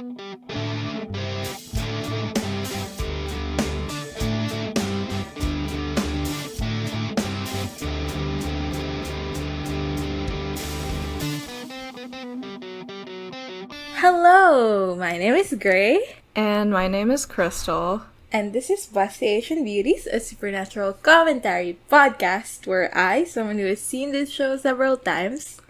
Hello, my name is Gray. And my name is Crystal. And this is Busty Asian Beauties, a supernatural commentary podcast where I, someone who has seen this show several times,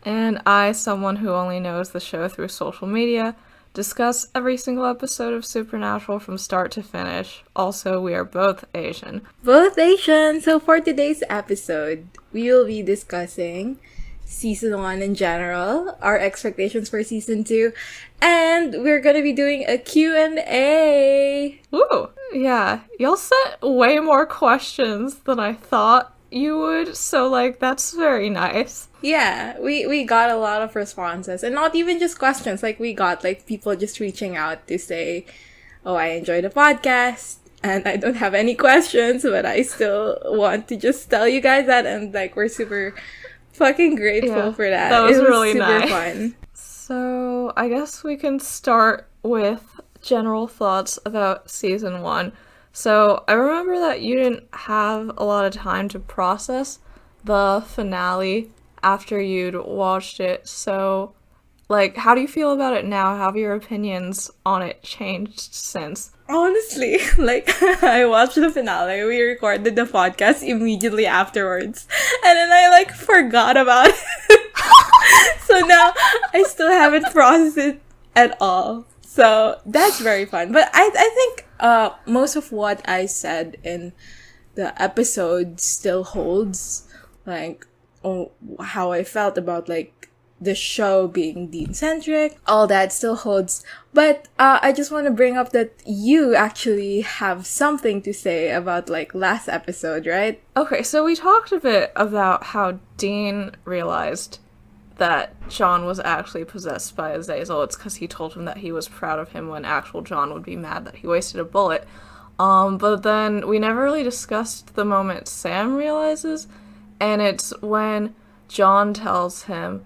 and I, someone who only knows the show through social media, discuss every single episode of Supernatural from start to finish. Also, we are both Asian. Both Asian! So for today's episode, we will be discussing Season 1 in general, our expectations for Season 2, and we're gonna be doing a Q&A! Ooh! Yeah, y'all sent way more questions than I thought you would, so, that's very nice. Yeah, we got a lot of responses, and not even just questions, we got, people just reaching out to say, oh, I enjoyed the podcast, and I don't have any questions, but I still want to just tell you guys that, and, we're super fucking grateful for that. That was really super nice. Fun. So, I guess we can start with general thoughts about Season 1. So, I remember that you didn't have a lot of time to process the finale after you'd watched it. So, how do you feel about it now? Have your opinions on it changed since? Honestly, I watched the finale, we recorded the podcast immediately afterwards, and then I, forgot about it. So now, I still haven't processed it at all. So, that's very fun. But I think, most of what I said in the episode still holds, how I felt about, the show being Dean-centric, all that still holds. But I just want to bring up that you actually have something to say about, last episode, right? Okay, so we talked a bit about how Dean realized that John was actually possessed by Azazel. It's because he told him that he was proud of him when actual John would be mad that he wasted a bullet. But then we never really discussed the moment Sam realizes, and it's when John tells him,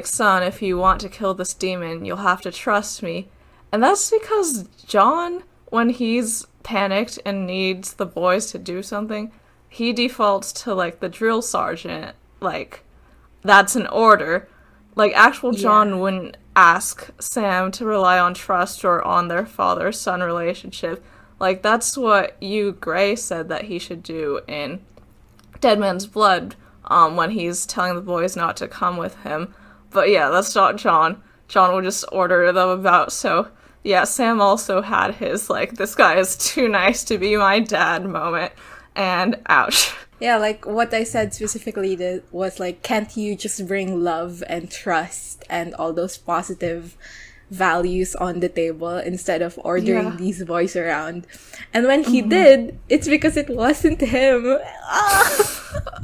son, if you want to kill this demon, you'll have to trust me. And that's because John, when he's panicked and needs the boys to do something, he defaults to, the drill sergeant. That's an order. Actual John wouldn't ask Sam to rely on trust or on their father-son relationship. That's what you, Gray, said that he should do in Dead Man's Blood, when he's telling the boys not to come with him. But yeah, that's not John. John would just order them about, so yeah, Sam also had his, this guy is too nice to be my dad moment, and ouch. Yeah, what I said specifically was, can't you just bring love and trust and all those positive values on the table instead of ordering these boys around? And when he did, it's because it wasn't him.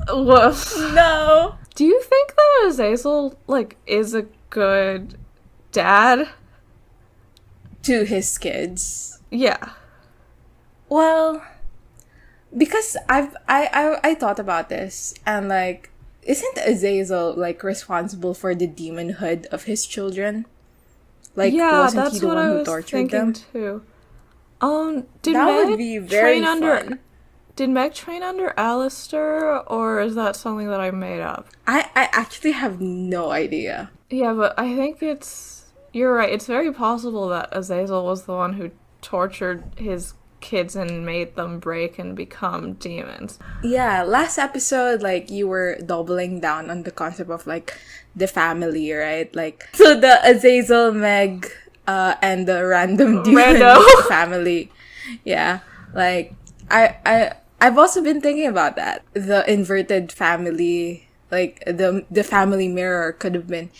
Woof. No. Do you think that Azazel, is a good dad? To his kids? Yeah. Well, because I thought about this, and, isn't Azazel, responsible for the demonhood of his children? Wasn't he the one who tortured them? Too. That would be very fun. Did Meg train under Alistair, or is that something that I made up? I actually have no idea. Yeah, but I think you're right, it's very possible that Azazel was the one who tortured his kids and made them break and become demons. Yeah, last episode, you were doubling down on the concept of, the family, right? So the Azazel, Meg, and the random demon family. Yeah, I've also been thinking about that. The inverted family, the family mirror could have been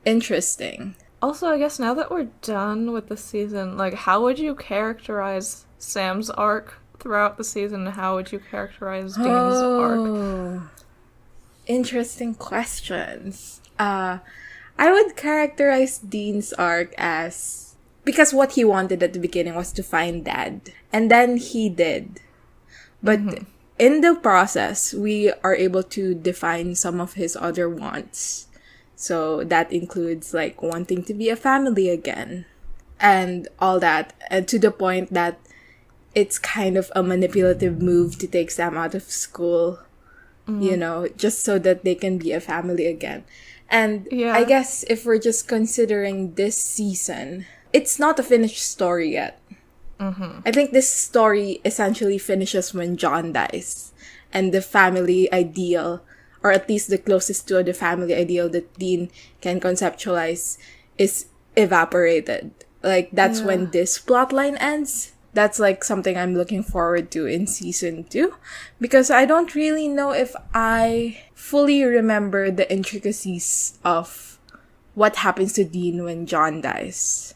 interesting. Also, I guess now that we're done with the season, how would you characterize Sam's arc throughout the season? How would you characterize Dean's arc? Interesting questions. I would characterize Dean's arc as, because what he wanted at the beginning was to find Dad, and then he did. But in the process, we are able to define some of his other wants. So that includes, wanting to be a family again. and all that, and to the point that it's kind of a manipulative move to take Sam out of school, you know, just so that they can be a family again. And I guess if we're just considering this season, it's not a finished story yet. I think this story essentially finishes when John dies, and the family ideal, or at least the closest to the family ideal that Dean can conceptualize, is evaporated. Like, that's when this plotline ends. That's, like, something I'm looking forward to in season 2. Because I don't really know if I fully remember the intricacies of what happens to Dean when John dies.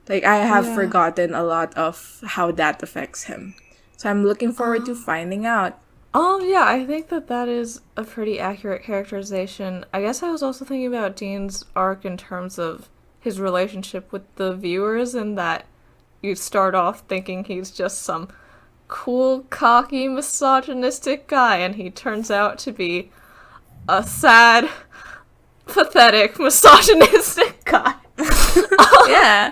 Like, I have forgotten a lot of how that affects him. So I'm looking forward to finding out. Yeah, I think that is a pretty accurate characterization. I guess I was also thinking about Dean's arc in terms of his relationship with the viewers, and that you start off thinking he's just some cool, cocky, misogynistic guy, and he turns out to be a sad, pathetic, misogynistic guy. Yeah.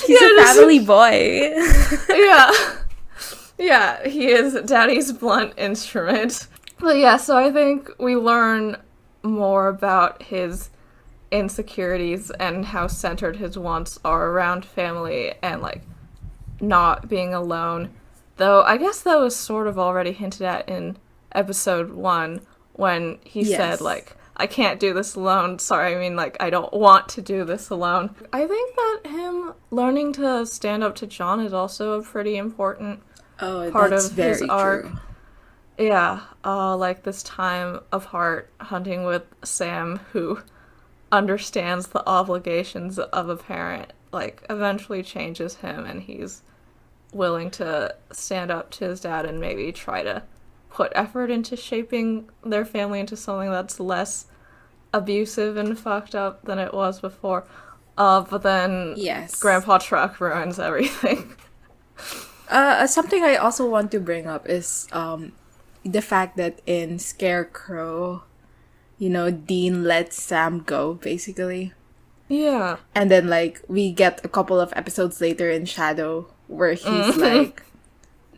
He's a family boy. Yeah, he is Daddy's blunt instrument. But yeah, so I think we learn more about his insecurities and how centered his wants are around family and, like, not being alone. Though I guess that was sort of already hinted at in episode 1 when he said, like, I can't do this alone. Sorry, I mean, like, I don't want to do this alone. I think that him learning to stand up to John is also a pretty important part of his arc. True. Yeah, like this time of heart hunting with Sam, who understands the obligations of a parent, like, eventually changes him, and he's willing to stand up to his dad and maybe try to put effort into shaping their family into something that's less abusive and fucked up than it was before. But then Grandpa Truck ruins everything. Something I also want to bring up is the fact that in Scarecrow, you know, Dean lets Sam go, basically. Yeah. And then, like, we get a couple of episodes later in Shadow where he's like,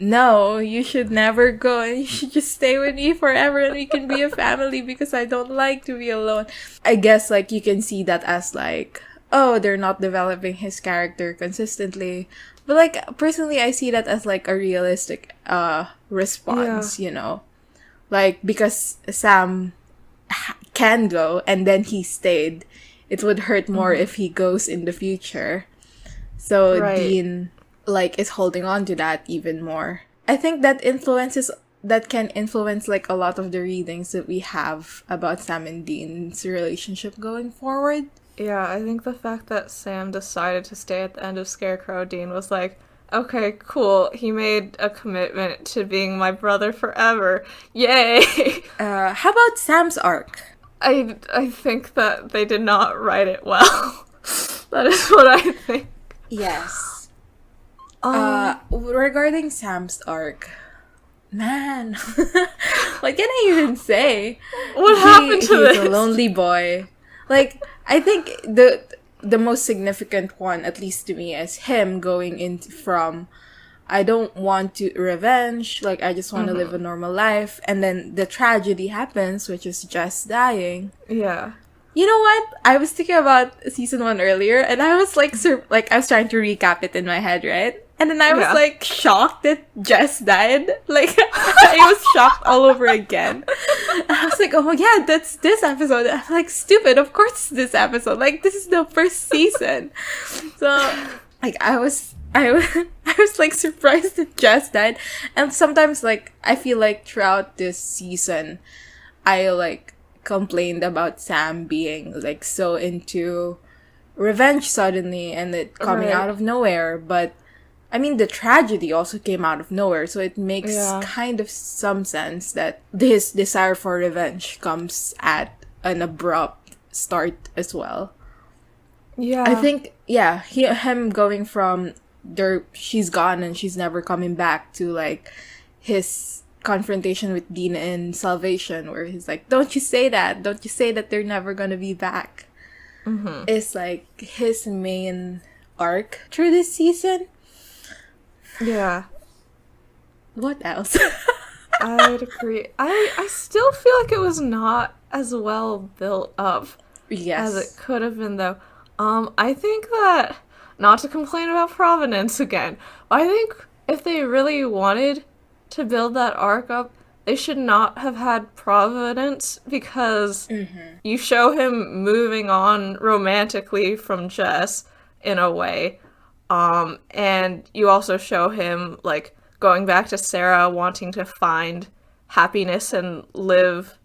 no, you should never go, and you should just stay with me forever, and we can be a family because I don't like to be alone. I guess, like, you can see that as, like, oh, they're not developing his character consistently. But, like, personally, I see that as, like, a realistic response, you know? Like, because Sam can go, and then he stayed, it would hurt more if he goes in the future. So Dean, like, is holding on to that even more. I think that can influence, like, a lot of the readings that we have about Sam and Dean's relationship going forward. Yeah, I think the fact that Sam decided to stay at the end of Scarecrow, Dean was like, okay, cool, he made a commitment to being my brother forever. Yay! How about Sam's arc? I think that they did not write it well. That is what I think. Yes. Regarding Sam's arc, man, what can I even say? What happened to this? He's a lonely boy. Like, I think the most significant one, at least to me, is him going into from, I don't want to revenge, like, I just want to live a normal life, and then the tragedy happens, which is Jess dying. Yeah. You know what? I was thinking about season 1 earlier, and I was like, I was trying to recap it in my head, right? And then I was like shocked that Jess died. Like, I was shocked all over again. I was like, oh yeah, that's this episode. I'm like, stupid, of course it's this episode. Like, this is the first season. So, like, I was like surprised that Jess died. And sometimes, like, I feel like throughout this season, I, like, complained about Sam being, like, so into revenge suddenly and it coming out of nowhere. But I mean, the tragedy also came out of nowhere, so it makes kind of some sense that his desire for revenge comes at an abrupt start as well. Yeah. I think, him going from she's gone and she's never coming back to, like, his confrontation with Dean in Salvation, where he's like, don't you say that they're never gonna be back. It's like his main arc through this season. Yeah. What else? I'd agree. I still feel like it was not as well built up Yes. as it could have been, though. I think that, not to complain about Providence again, but I think if they really wanted to build that arc up, they should not have had Providence, because you show him moving on romantically from Jess in a way, and you also show him, like, going back to Sarah, wanting to find happiness and live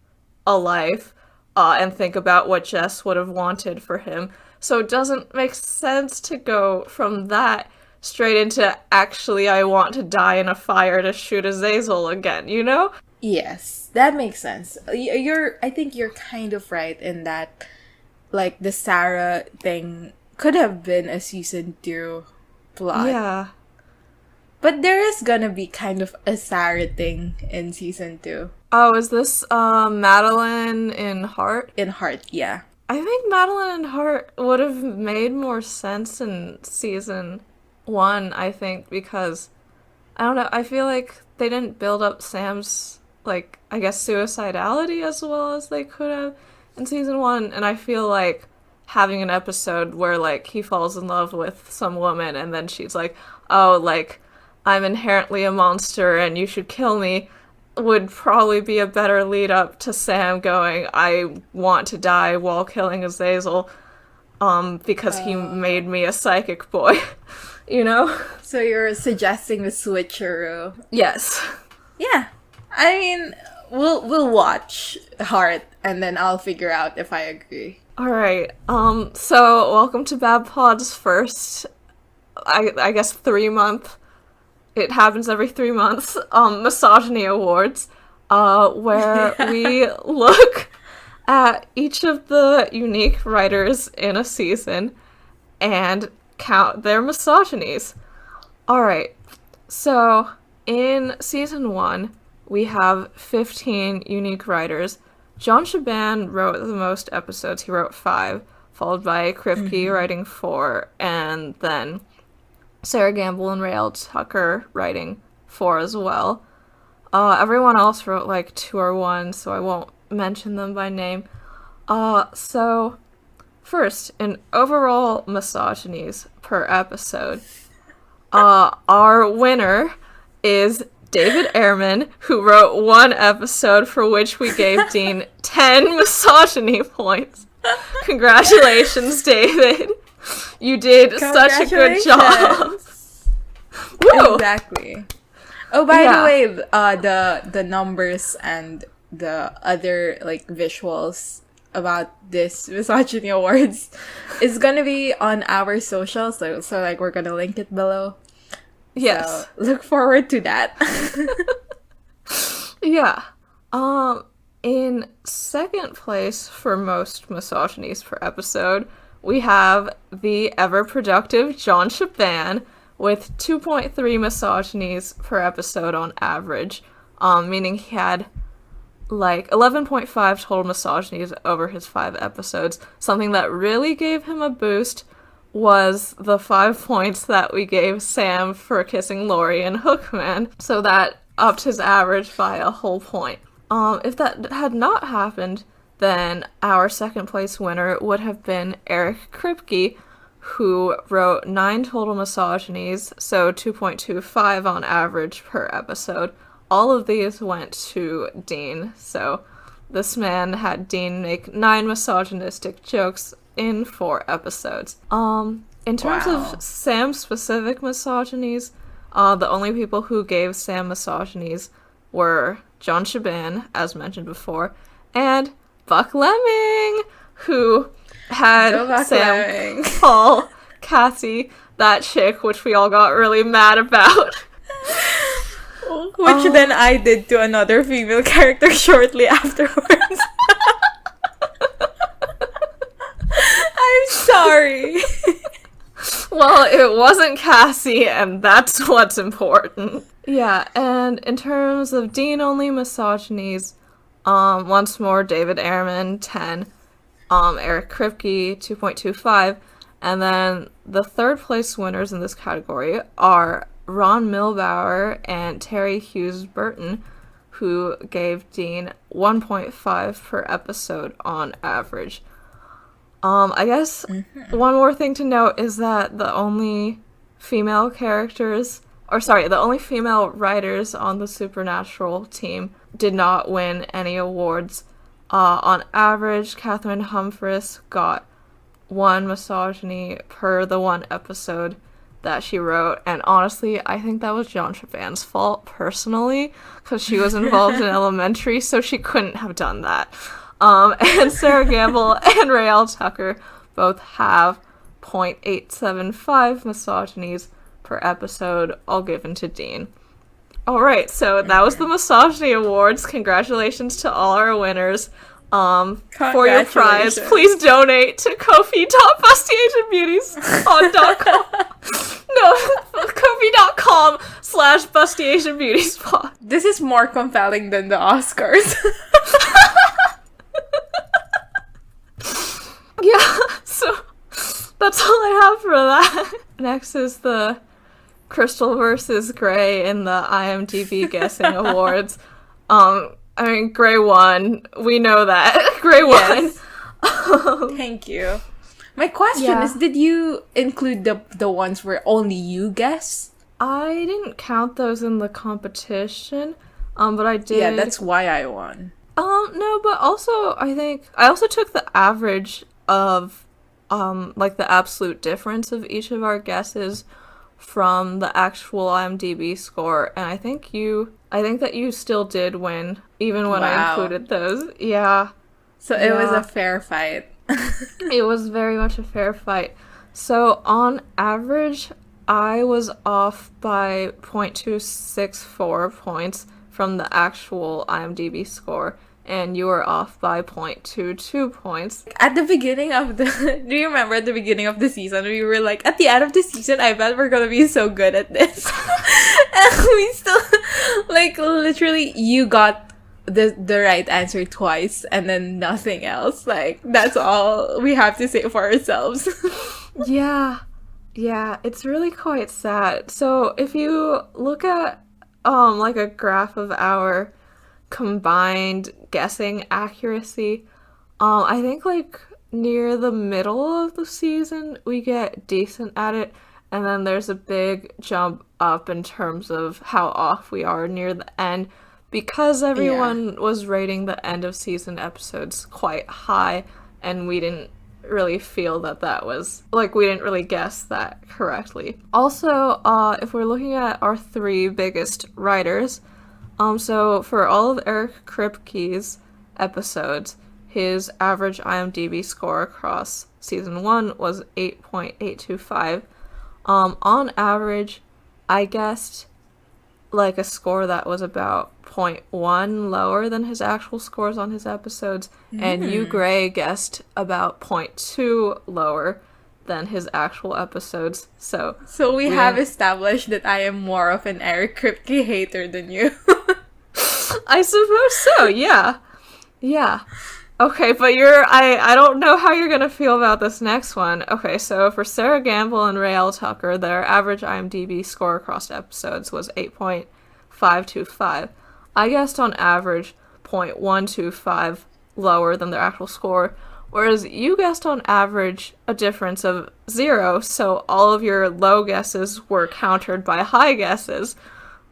a life, and think about what Jess would have wanted for him. So it doesn't make sense to go from that straight into, actually, I want to die in a fire to shoot Azazel again, you know? Yes, that makes sense. I think you're kind of right in that, like, the Sarah thing could have been a season 2 plot. Yeah. But there is gonna be kind of a Sarah thing in season 2. Oh, is this Madeline in Heart? In Heart, yeah. I think Madeline in Heart would have made more sense in season 1, I think, because, I don't know, I feel like they didn't build up Sam's, like, I guess, suicidality as well as they could have in season 1, and I feel like having an episode where, like, he falls in love with some woman and then she's like, oh, like, I'm inherently a monster and you should kill me, would probably be a better lead up to Sam going, I want to die while killing Azazel, because he made me a psychic boy, you know? So you're suggesting the switcheroo. Yes. Yeah. I mean, we'll watch Heart and then I'll figure out if I agree. Alright, so welcome to Bab Pod's first, I guess 3-month, it happens every 3 months, Misogyny Awards, where we look at each of the unique writers in a season and count their misogynies. Alright, so in season 1, we have 15 unique writers. John Shaban wrote the most episodes. He wrote 5, followed by Kripke writing 4, and then Sarah Gamble and Rael Tucker writing 4 as well. Everyone else wrote like 2 or 1, so I won't mention them by name. So first, in overall misogynies per episode, our winner is David Ehrman, who wrote 1 episode for which we gave Dean 10 misogyny points. Congratulations, David. You did such a good job. Woo! Exactly. Oh, by the way, the numbers and the other, like, visuals about this Misogyny Awards is gonna be on our social, so like, we're gonna link it below. Yes. So, look forward to that. Yeah. In second place for most misogynies per episode, we have the ever-productive John Shaban with 2.3 misogynies per episode on average, meaning he had like 11.5 total misogynies over his 5 episodes. Something that really gave him a boost was the 5 points that we gave Sam for kissing Lori and Hookman, so that upped his average by a whole point. If that had not happened, then our second place winner would have been Eric Kripke, who wrote 9 total misogynies, so 2.25 on average per episode. All of these went to Dean, so this man had Dean make 9 misogynistic jokes in 4 episodes. In terms of Sam-specific misogynies, the only people who gave Sam misogynies were John Shaban, as mentioned before, and Buck Lemming, who had Sam call Cassie that chick, which we all got really mad about. Which then I did to another female character shortly afterwards. I'm sorry. Well, it wasn't Cassie, and that's what's important. Yeah, and in terms of Dean-only misogynies, once more, David Ehrman, 10. Eric Kripke, 2.25. And then the third place winners in this category are Ron Milbauer and Terry Hughes Burton, who gave Dean 1.5 per episode on average. I guess one more thing to note is that the only female writers on the Supernatural team did not win any awards. On average, Catherine Humphris got 1 misogyny per the 1 episode that she wrote, and honestly, I think that was John Chabon's fault, personally, because she was involved in elementary, so she couldn't have done that. And Sarah Gamble and Raelle Tucker both have 0.875 misogynies per episode, all given to Dean. Alright, so that was the Misogyny Awards. Congratulations to all our winners. For your prize, please donate to Ko-fi.bustyasianbeautiespod.com. No, Ko-fi.com/bustyasianbeautiespod. This is more compelling than the Oscars. Yeah, so that's all I have for that. Next is the Crystal versus Grey in the IMDb Guessing Awards. I mean, Grey won. We know that. Grey won. Thank you. My question is, did you include the ones where only you guess? I didn't count those in the competition, but I did. Yeah, that's why I won. No, but also, I think, I also took the average of, like, the absolute difference of each of our guesses from the actual IMDb score, and I think that you still did win, even when I included those. Yeah. So it was a fair fight. It was very much a fair fight. So on average, I was off by 0.264 points from the actual IMDb score, and you were off by 0.22 points. At the beginning of do you remember at the beginning of the season, we were like, at the end of the season, I bet we're gonna be so good at this. And we still, like, literally, you got the right answer twice, and then nothing else. Like, that's all we have to say for ourselves. Yeah, it's really quite sad. So if you look at, like, a graph of our combined guessing accuracy, I think, like, near the middle of the season we get decent at it, and then there's a big jump up in terms of how off we are near the end, because everyone was rating the end of season episodes quite high, and we didn't really feel that was, like, we didn't really guess that correctly. Also, if we're looking at our 3 biggest writers, so for all of Eric Kripke's episodes, his average IMDb score across season 1 was 8.825. On average, I guessed, like, a score that was about 0.1 lower than his actual scores on his episodes, and you, Gray, guessed about 0.2 lower than his actual episodes. So we have established that I am more of an Eric Kripke hater than you. I suppose so, yeah. Okay, but I don't know how you're gonna feel about this next one. Okay, so for Sarah Gamble and Raelle Tucker, their average IMDb score across episodes was 8.525. I guessed on average 0.125 lower than their actual score, whereas you guessed on average a difference of 0, so all of your low guesses were countered by high guesses.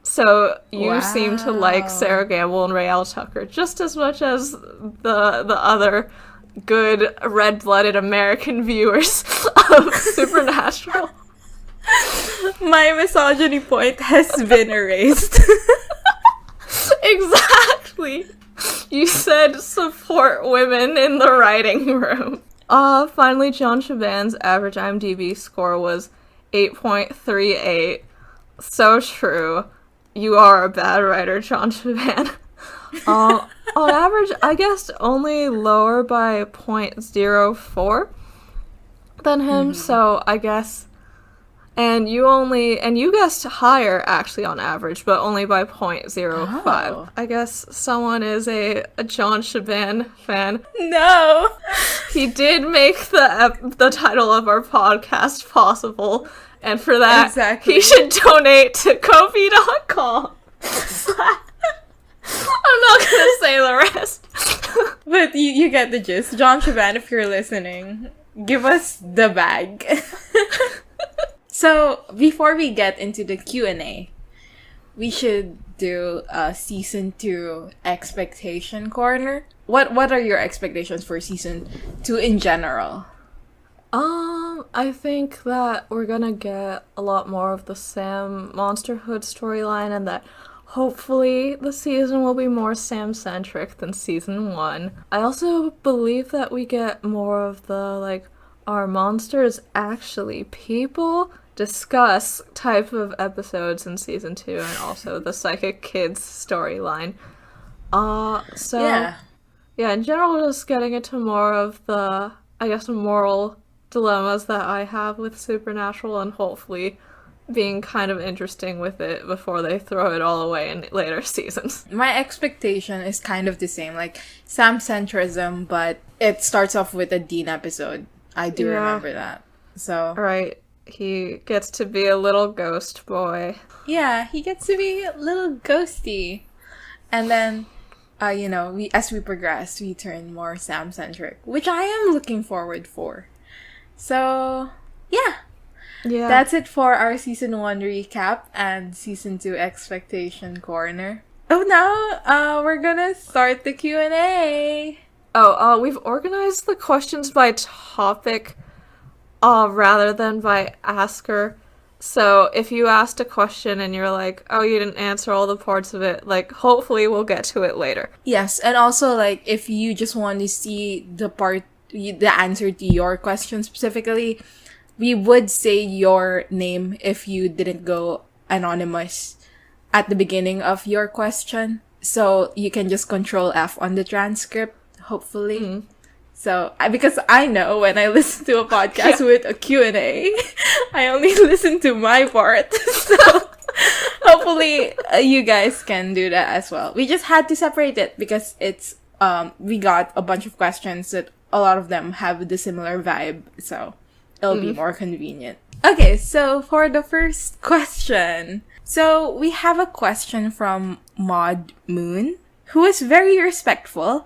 So you seem to like Sarah Gamble and Raelle Tucker just as much as the other good red-blooded American viewers of Supernatural. My misogyny point has been erased. Exactly. You said support women in the writing room. Finally, John Chabon's average IMDb score was 8.38. So true. You are a bad writer, John Chabon. On average, I guessed only lower by 0.04 than him, so I guess... And you guessed higher, actually, on average, but only by 0.05. Oh. I guess someone is a John Shaban fan. No! He did make the title of our podcast possible, and for that, Exactly. he should donate to Ko-fi.com. I'm not gonna say the rest. But you get the gist. John Shaban, if you're listening, give us the bag. So, before we get into the Q&A, we should do a season 2 expectation corner. What are your expectations for season 2 in general? I think that we're gonna get a lot more of the Sam Monsterhood storyline, and that hopefully the season will be more Sam-centric than season 1. I also believe that we get more of the, like, are monsters actually people? Discuss type of episodes in season 2, and also the Psychic Kids storyline. Yeah, in general, just getting into more of the, I guess, moral dilemmas that I have with Supernatural, and hopefully being kind of interesting with it before they throw it all away in later seasons. My expectation is kind of the same, like Sam-centrism, but it starts off with a Dean episode. I do remember that. So Right. He gets to be a little ghost boy. yeah, he gets to be a little ghosty. And then, as we progress, we turn more Sam-centric, which I am looking forward for. So, yeah. That's it for our season 1 recap and season 2 expectation corner. Oh, now, we're gonna start the Q&A. We've organized the questions by topic, rather than by asker. So if you asked a question and you're like, oh, you didn't answer all the parts of it, like, hopefully we'll get to it later. Yes, and also, like, if you just want to see the answer to your question specifically, we would say your name if you didn't go anonymous at the beginning of your question. So you can just Control F on the transcript, hopefully. Mm. So, because I know when I listen to a podcast with a Q&A, I only listen to my part. So, hopefully, you guys can do that as well. We just had to separate it because it's, we got a bunch of questions that a lot of them have the similar vibe. So, it'll be more convenient. Okay, so for the first question. So, we have a question from Maud Moon, who is very respectful.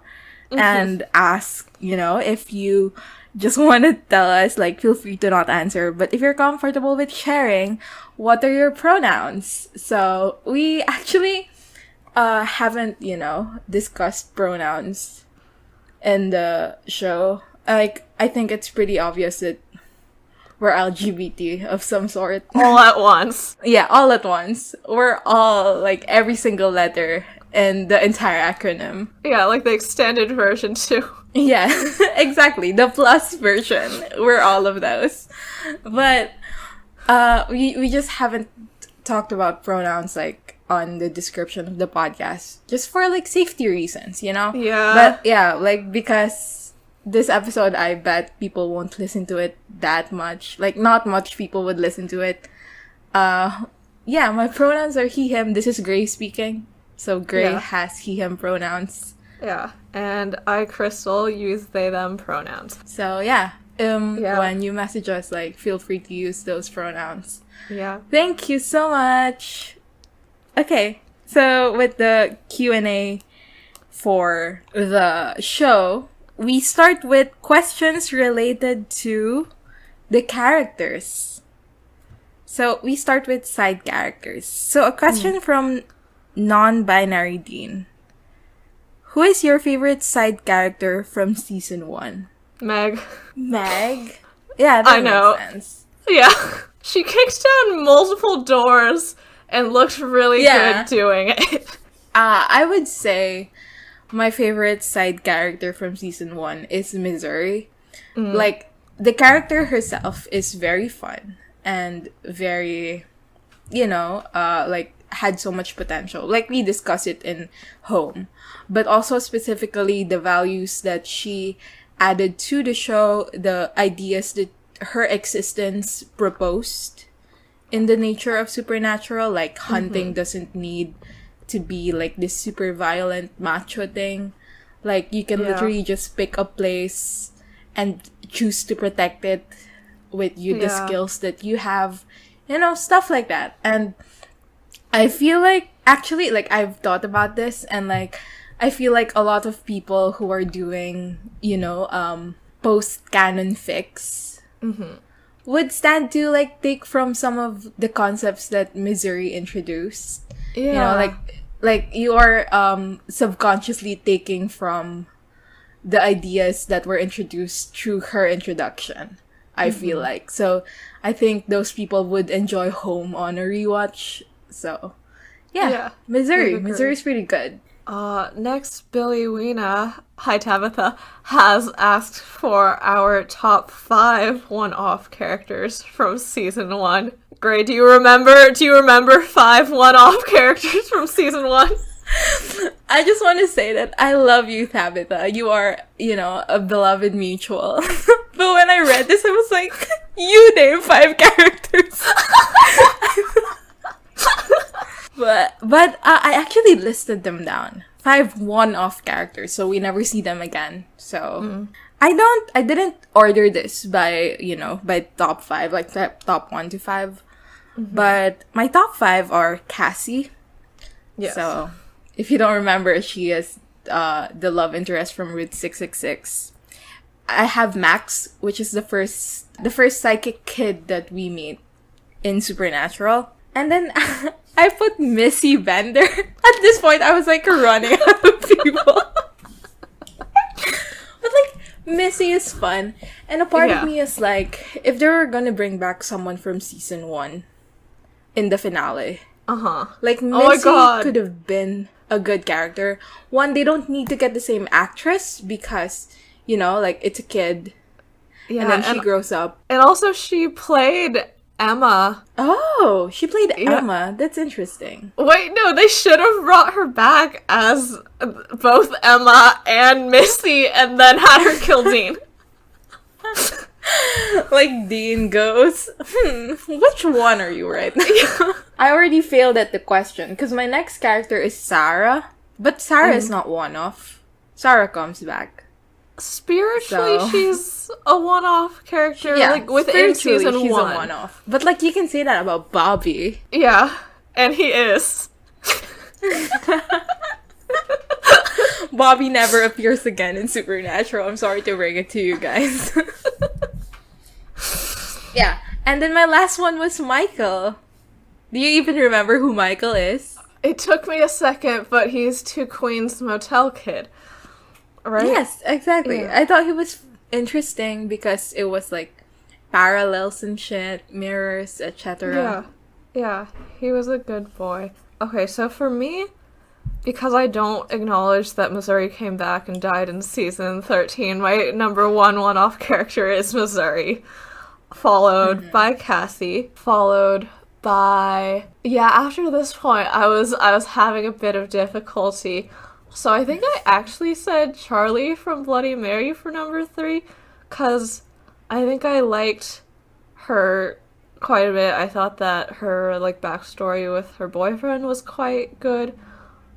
And ask, if you just want to tell us, like, feel free to not answer. But if you're comfortable with sharing, what are your pronouns? So, we actually haven't, discussed pronouns in the show. Like, I think it's pretty obvious that we're LGBT of some sort. All at once. Yeah, all at once. We're all, like, every single letter and the entire acronym. Yeah, like the extended version too. Yeah, exactly. The plus version. We're all of those. But we just haven't talked about pronouns like on the description of the podcast. Just for like safety reasons, Yeah. But yeah, like because this episode I bet people won't listen to it that much. Like not much people would listen to it. Yeah, my pronouns are he, him. This is Gray speaking. So Gray has he, him pronouns. Yeah. And I, Crystal, use they, them pronouns. So yeah. When you message us, like, feel free to use those pronouns. Yeah. Thank you so much. Okay. So with the Q&A for the show, we start with questions related to the characters. So we start with side characters. So a question from non-binary Dean. Who is your favorite side character from season 1? Meg. Meg? Yeah, that makes sense. Yeah. She kicked down multiple doors and looked really good doing it. I would say my favorite side character from season 1 is Missouri. Like, the character herself is very fun and very, like, had so much potential. Like, we discussed it in Home. But also specifically the values that she added to the show, the ideas that her existence proposed in the nature of Supernatural. Like, hunting doesn't need to be, like, this super violent macho thing. Like, you can literally just pick a place and choose to protect it with the skills that you have. You know, stuff like that. And I feel like, actually, like, I've thought about this, and, like, I feel like a lot of people who are doing, you know, post-canon fics would stand to, like, take from some of the concepts that Missouri introduced. Yeah. You know, like you are subconsciously taking from the ideas that were introduced through her introduction, I feel like. So I think those people would enjoy Home on a rewatch. So yeah. Missouri's pretty good. Next, Billy Weena, hi Tabitha, has asked for our top 5 one-off characters from season 1. Gray, do you remember 5 one-off characters from season 1? I just want to say that I love you, Tabitha. You are, you know, a beloved mutual. But when I read this, I was like, you name 5 characters. But I actually listed them down. 5 one-off characters, so we never see them again. So I didn't order this by, you know, by top 5, like top 1 to 5. But my top 5 are Cassie. Yes. So if you don't remember, she is the love interest from Route 666. I have Max, which is the first psychic kid that we meet in Supernatural. And then I put Missy Bender. At this point, I was like running out of people. But like, Missy is fun. And a part of me is like, if they were gonna bring back someone from season 1 in the finale, like Missy could have been a good character. One, they don't need to get the same actress because, you know, like, it's a kid. Yeah, and then she grows up. And also she played Emma. Oh, she played Emma. That's interesting. Wait, no, they should have brought her back as both Emma and Missy and then had her kill Dean. Like, Dean goes, which one are you right now? I already failed at the question because my next character is Sarah. But Sarah is not one-off. Sarah comes back. Spiritually, she's a one-off character, like, within season 1. She's a one-off. But, like, you can say that about Bobby. Yeah, and he is. Bobby never appears again in Supernatural. I'm sorry to bring it to you guys. Yeah, and then my last one was Michael. Do you even remember who Michael is? It took me a second, but he's Two Queens Motel Kid. Right? Yes, exactly. Yeah. I thought he was interesting because it was like parallels and shit, mirrors, etc. Yeah, he was a good boy. Okay, so for me, because I don't acknowledge that Missouri came back and died in season 13, my number 1 one-off character is Missouri, followed by Cassie, followed by... Yeah, after this point, I was having a bit of difficulty. So I think I actually said Charlie from Bloody Mary for number 3, because I think I liked her quite a bit. I thought that her, like, backstory with her boyfriend was quite good.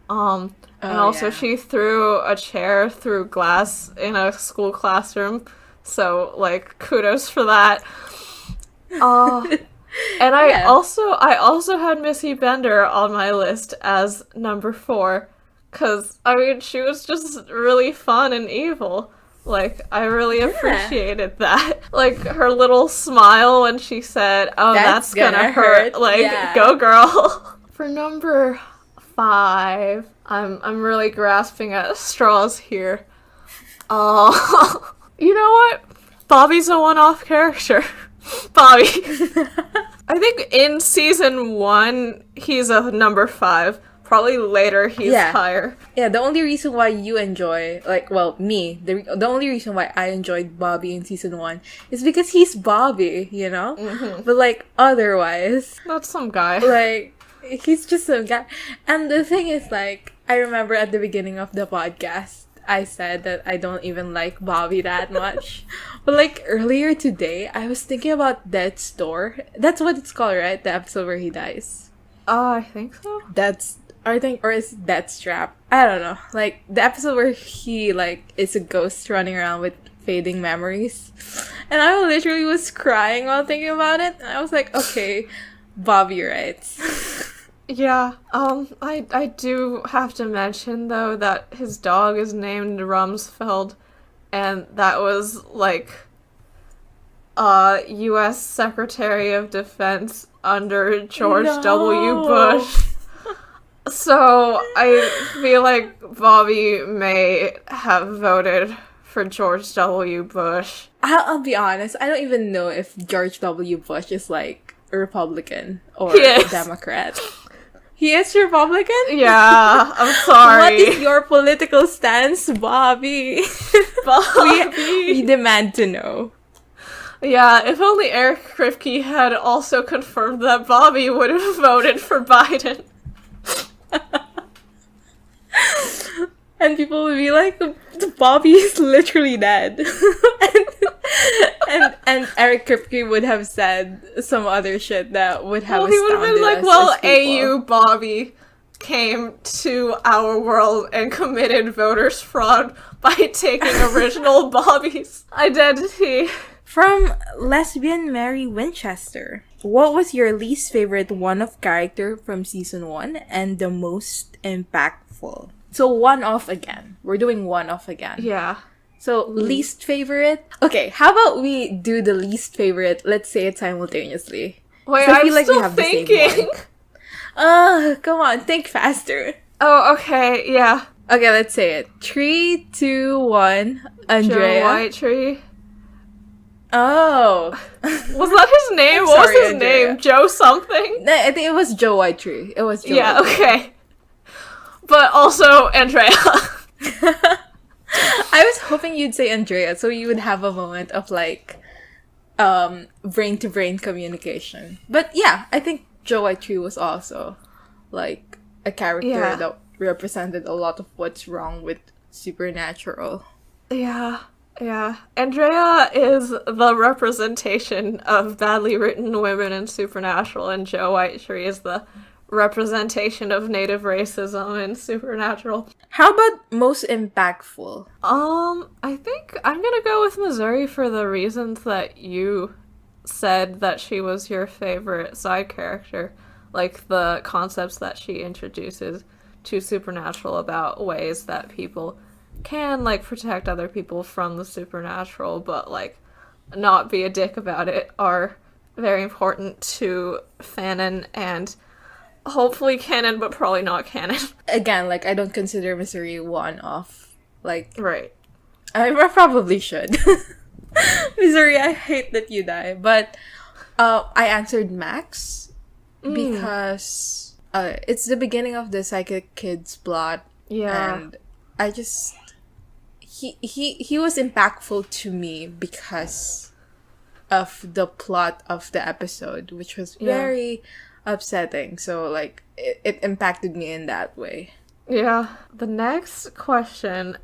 And also she threw a chair through glass in a school classroom. So, like, kudos for that. And I also had Missy Bender on my list as number 4. Because, I mean, she was just really fun and evil. Like, I really appreciated that. Like, her little smile when she said, oh, that's gonna hurt. Like, go girl. For number 5, I'm really grasping at straws here. You know what? Bobby's a one-off character. Bobby. I think in season 1, he's a number 5. Probably later he's higher. Yeah, the only reason why you enjoy, like, well, me, the only reason why I enjoyed Bobby in season 1 is because he's Bobby, you know? But, like, otherwise... That's some guy. Like, he's just some guy. And the thing is, like, I remember at the beginning of the podcast, I said that I don't even like Bobby that much. But like earlier today, I was thinking about Death's Door. That's what it's called, right? The episode where he dies. I think so. Or is Death's Trap? I don't know. Like the episode where he like is a ghost running around with fading memories. And I literally was crying while thinking about it. And I was like, okay, Bobby writes. Yeah, I do have to mention, though, that his dog is named Rumsfeld, and that was, like, U.S. Secretary of Defense under George W. Bush. So, I feel like Bobby may have voted for George W. Bush. I'll be honest, I don't even know if George W. Bush is, like, a Republican or a Democrat. He is Republican? Yeah, I'm sorry. What is your political stance, Bobby? we demand to know. Yeah, if only Eric Kripke had also confirmed that Bobby would have voted for Biden. And people would be like, Bobby is literally dead. and Eric Kripke would have said some other shit that would have he would have been like, AU AU Bobby came to our world and committed voters fraud by taking original Bobby's identity. From Lesbian Mary Winchester. What was your least favorite one-off character from season 1 and the most impactful? So one-off again. We're doing one-off again. Yeah. So least favorite? Okay, how about we do the least favorite? Let's say it simultaneously. Wait, I'm still thinking. Come on, think faster. Oh, okay, yeah. Okay, let's say it. 3, 2, 1. Andrea. Joe Whitetree. Oh. Was that his name? What was his name? Joe something? I think it was Joe Whitetree. It was Joe Yeah, Whitetree. okay. But also Andrea. I was hoping you'd say Andrea, so you would have a moment of like brain-to-brain communication. But yeah, I think Joe Whitetree was also like a character that represented a lot of what's wrong with Supernatural. Yeah. Andrea is the representation of badly written women in Supernatural, and Joe Whitetree is the representation of native racism in Supernatural. How about most impactful? I think I'm gonna go with Missouri for the reasons that you said that she was your favorite side character. Like, the concepts that she introduces to Supernatural about ways that people can, like, protect other people from the supernatural, but, like, not be a dick about it are very important to fanon and hopefully canon, but probably not canon. Again, like, I don't consider Missouri one off. Like, right. I probably should. Missouri, I hate that you die. But I answered Max because it's the beginning of the Psychic Kids plot. Yeah. And I just... He was impactful to me because of the plot of the episode, which was very upsetting. So, like, it impacted me in that way. Yeah. The next question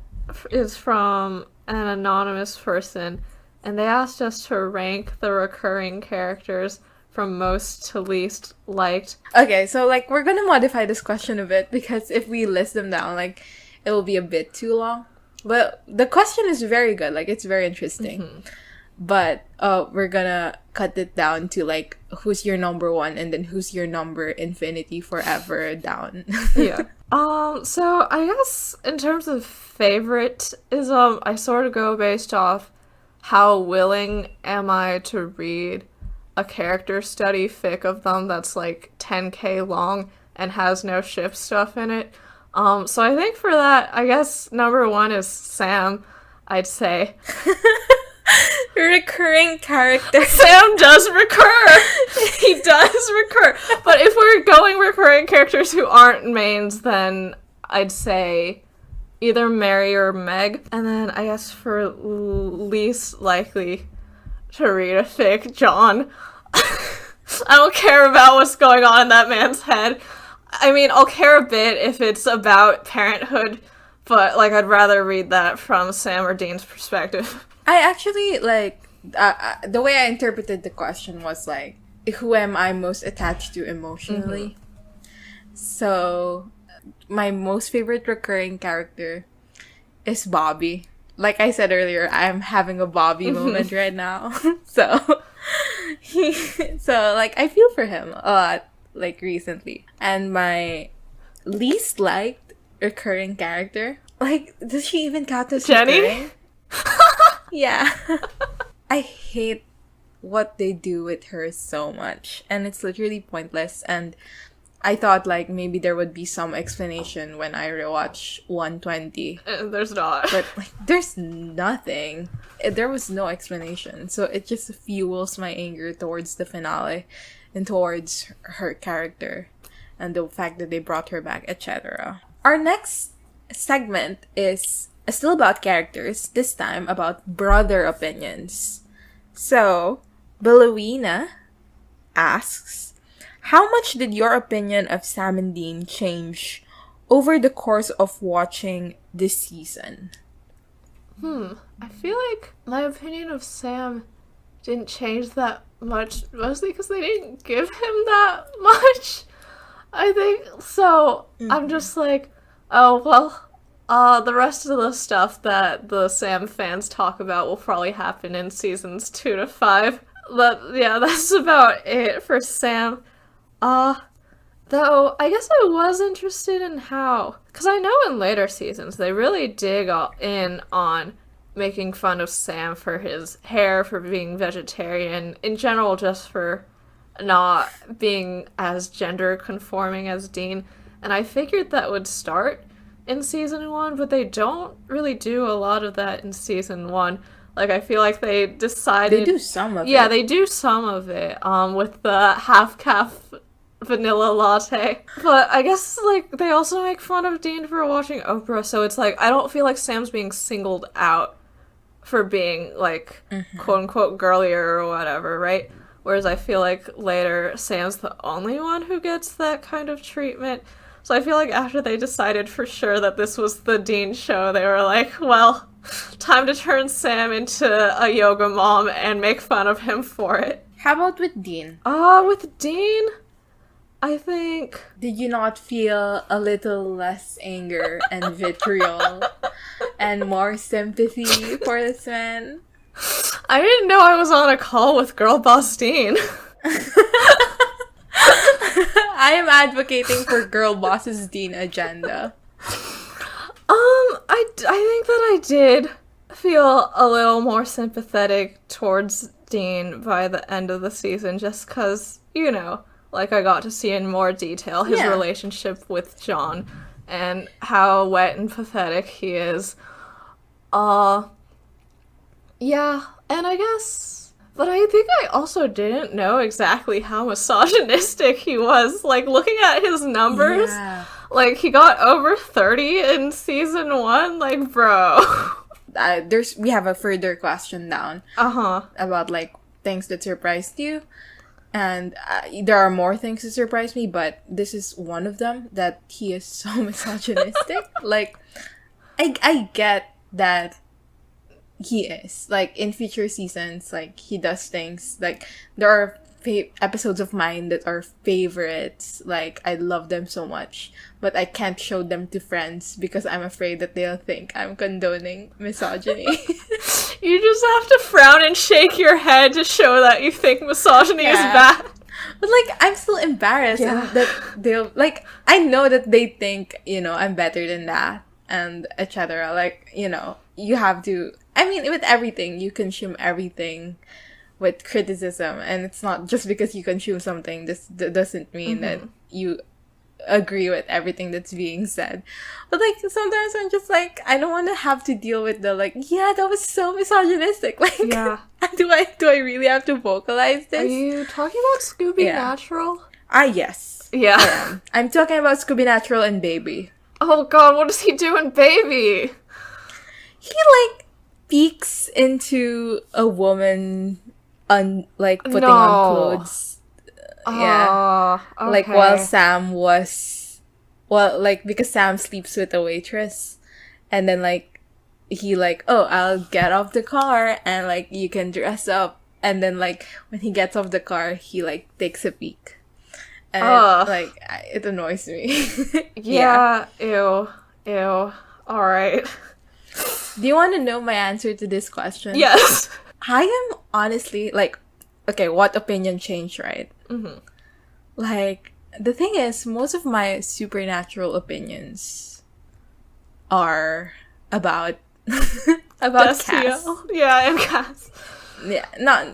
is from an anonymous person, and they asked us to rank the recurring characters from most to least liked. Okay, so, like, we're gonna modify this question a bit, because if we list them down, like, it will be a bit too long. But the question is very good. Like, it's very interesting. Mm-hmm. But we're gonna cut it down to, like, who's your number one, and then who's your number infinity forever down. Yeah. So I guess in terms of favoritism, I sort of go based off how willing am I to read a character study fic of them that's like 10K long and has no ship stuff in it. So I think for that, I guess number one is Sam, I'd say. Recurring character. Sam does recur! He does recur! But if we're going recurring characters who aren't mains, then I'd say either Mary or Meg. And then I guess for least likely to read a fic, John. I don't care about what's going on in that man's head. I mean, I'll care a bit if it's about parenthood, But, like, I'd rather read that from Sam or Dean's perspective. I actually, like, the way I interpreted the question was, like, who am I most attached to emotionally? So, my most favorite recurring character is Bobby. Like I said earlier, I'm having a Bobby moment right now. So, like, I feel for him a lot, like, recently. And my least liked recurring character, like, does she even count as Jenny? recurring? Yeah. I hate what they do with her so much, and it's literally pointless. And I thought, like, maybe there would be some explanation when I rewatch 120. There's not. But, like, there's nothing. There was no explanation. So it just fuels my anger towards the finale and towards her character and the fact that they brought her back, etc. Our next segment is still about characters, this time about brother opinions. So, Bellowina asks, how much did your opinion of Sam and Dean change over the course of watching this season? I feel like my opinion of Sam didn't change that much, mostly because they didn't give him that much. I think so. I'm just like, oh, well, the rest of the stuff that the Sam fans talk about will probably happen in seasons 2 to 5. But yeah, that's about it for Sam. Though, I guess I was interested in how, because I know in later seasons they really dig in on making fun of Sam for his hair, for being vegetarian, in general just for not being as gender conforming as Dean, and I figured that would start in season 1, but they don't really do a lot of that in season 1. Like, I feel like they decided... They do some of it. Yeah, they do some of it, with the half-calf vanilla latte. But I guess, like, they also make fun of Dean for watching Oprah, so it's like, I don't feel like Sam's being singled out for being, like, quote-unquote girlier or whatever, right? Whereas I feel like later, Sam's the only one who gets that kind of treatment. So I feel like after they decided for sure that this was the Dean show, they were like, well, time to turn Sam into a yoga mom and make fun of him for it. How about with Dean? With Dean, I think... Did you not feel a little less anger and vitriol and more sympathy for this man? I didn't know I was on a call with Girl Boss Dean. I am advocating for Girl Boss's Dean agenda. I think that I did feel a little more sympathetic towards Dean by the end of the season, just because, you know, like, I got to see in more detail his relationship with John and how wet and pathetic he is. Yeah, and I guess... But I think I also didn't know exactly how misogynistic he was. Like, looking at his numbers, like, he got over 30 in season 1. Like, bro. We have a further question down. About, like, things that surprised you. And there are more things that surprised me, but this is one of them, that he is so misogynistic. Like, I get that he is. Like, in future seasons, like, he does things. Like, there are episodes of mine that are favorites. Like, I love them so much. But I can't show them to friends because I'm afraid that they'll think I'm condoning misogyny. You just have to frown and shake your head to show that you think misogyny is bad. But, like, I'm still embarrassed that they'll... Like, I know that they think, you know, I'm better than that. And etc. Like, you know, you have to... I mean, with everything, you consume everything with criticism, and it's not just because you consume something, this doesn't mean that you agree with everything that's being said. But, like, sometimes I'm just like, I don't want to have to deal with the, like, yeah, that was so misogynistic. Like, do I really have to vocalize this? Are you talking about Scooby Natural? Yes. Yeah. I am. I'm talking about Scooby Natural and Baby. Oh god, what does he do in Baby? He, like, peeks into a woman like putting on clothes. Okay. Like, while Sam was... Well, like, because Sam sleeps with a waitress. And then, like, he, like, oh, I'll get off the car and, like, you can dress up. And then, like, when he gets off the car, he, like, takes a peek. And, like, it annoys me. Yeah. Ew. Alright. Do you want to know my answer to this question? Yes. I am honestly, like, okay, what opinion changed, right? Mm-hmm. Like, the thing is, most of my supernatural opinions are about Cass. Yeah, and Cass. No,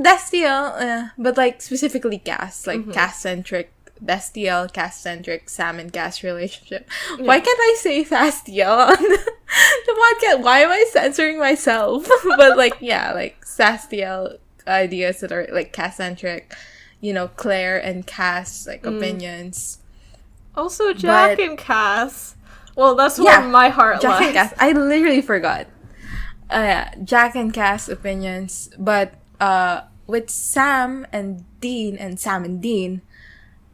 Castiel, but like specifically Cass, like Cass-centric, Castiel, Cass-centric, Sam and Cass relationship. Yeah. Why can't I say Castiel on the podcast? Why am I censoring myself? But like, yeah, like Castiel ideas that are like Cass-centric, you know, Claire and Cass, like opinions. Also, Jack and Cass. Well, that's where my heart Jack lies. And Cass. I literally forgot. Jack and Cass opinions, but with Sam and Dean,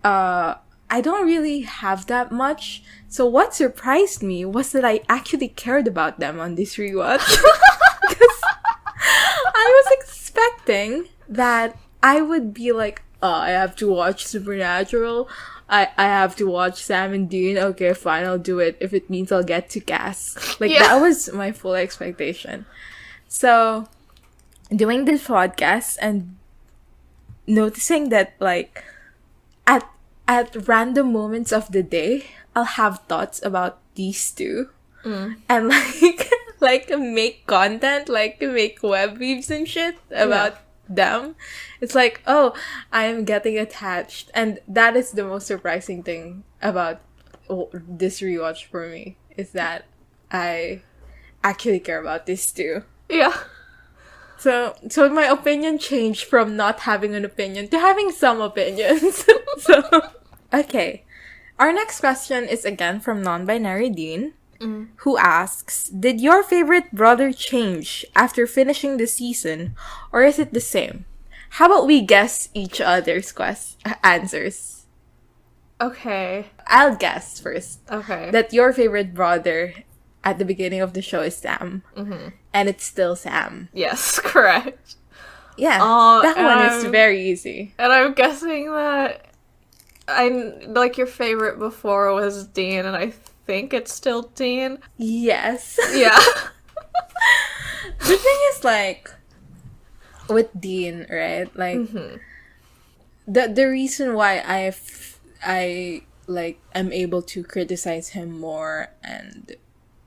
I don't really have that much. So what surprised me was that I actually cared about them on this rewatch. Because I was expecting that I would be like, oh, I have to watch Supernatural. I have to watch Sam and Dean. Okay, fine, I'll do it if it means I'll get to Cass. Like, that was my full expectation. So, doing this podcast and noticing that, like, at random moments of the day, I'll have thoughts about these two. And, like make content, like, make web weaves and shit about them. It's like, oh, I am getting attached. And that is the most surprising thing about this rewatch for me, is that I actually care about this too. Yeah. So my opinion changed from not having an opinion to having some opinions. Okay. Our next question is again from non-binary Dean, who asks, did your favorite brother change after finishing the season, or is it the same? How about we guess each other's answers? Okay. I'll guess first. Okay. That your favorite brother at the beginning of the show is Sam. And it's still Sam. Yes, correct. Yeah. That one is very easy. And I'm guessing that like your favorite before was Dean, and I think it's still Dean. Yes. Yeah. The thing is, like, with Dean, right? Like, the reason why I am able to criticize him more, and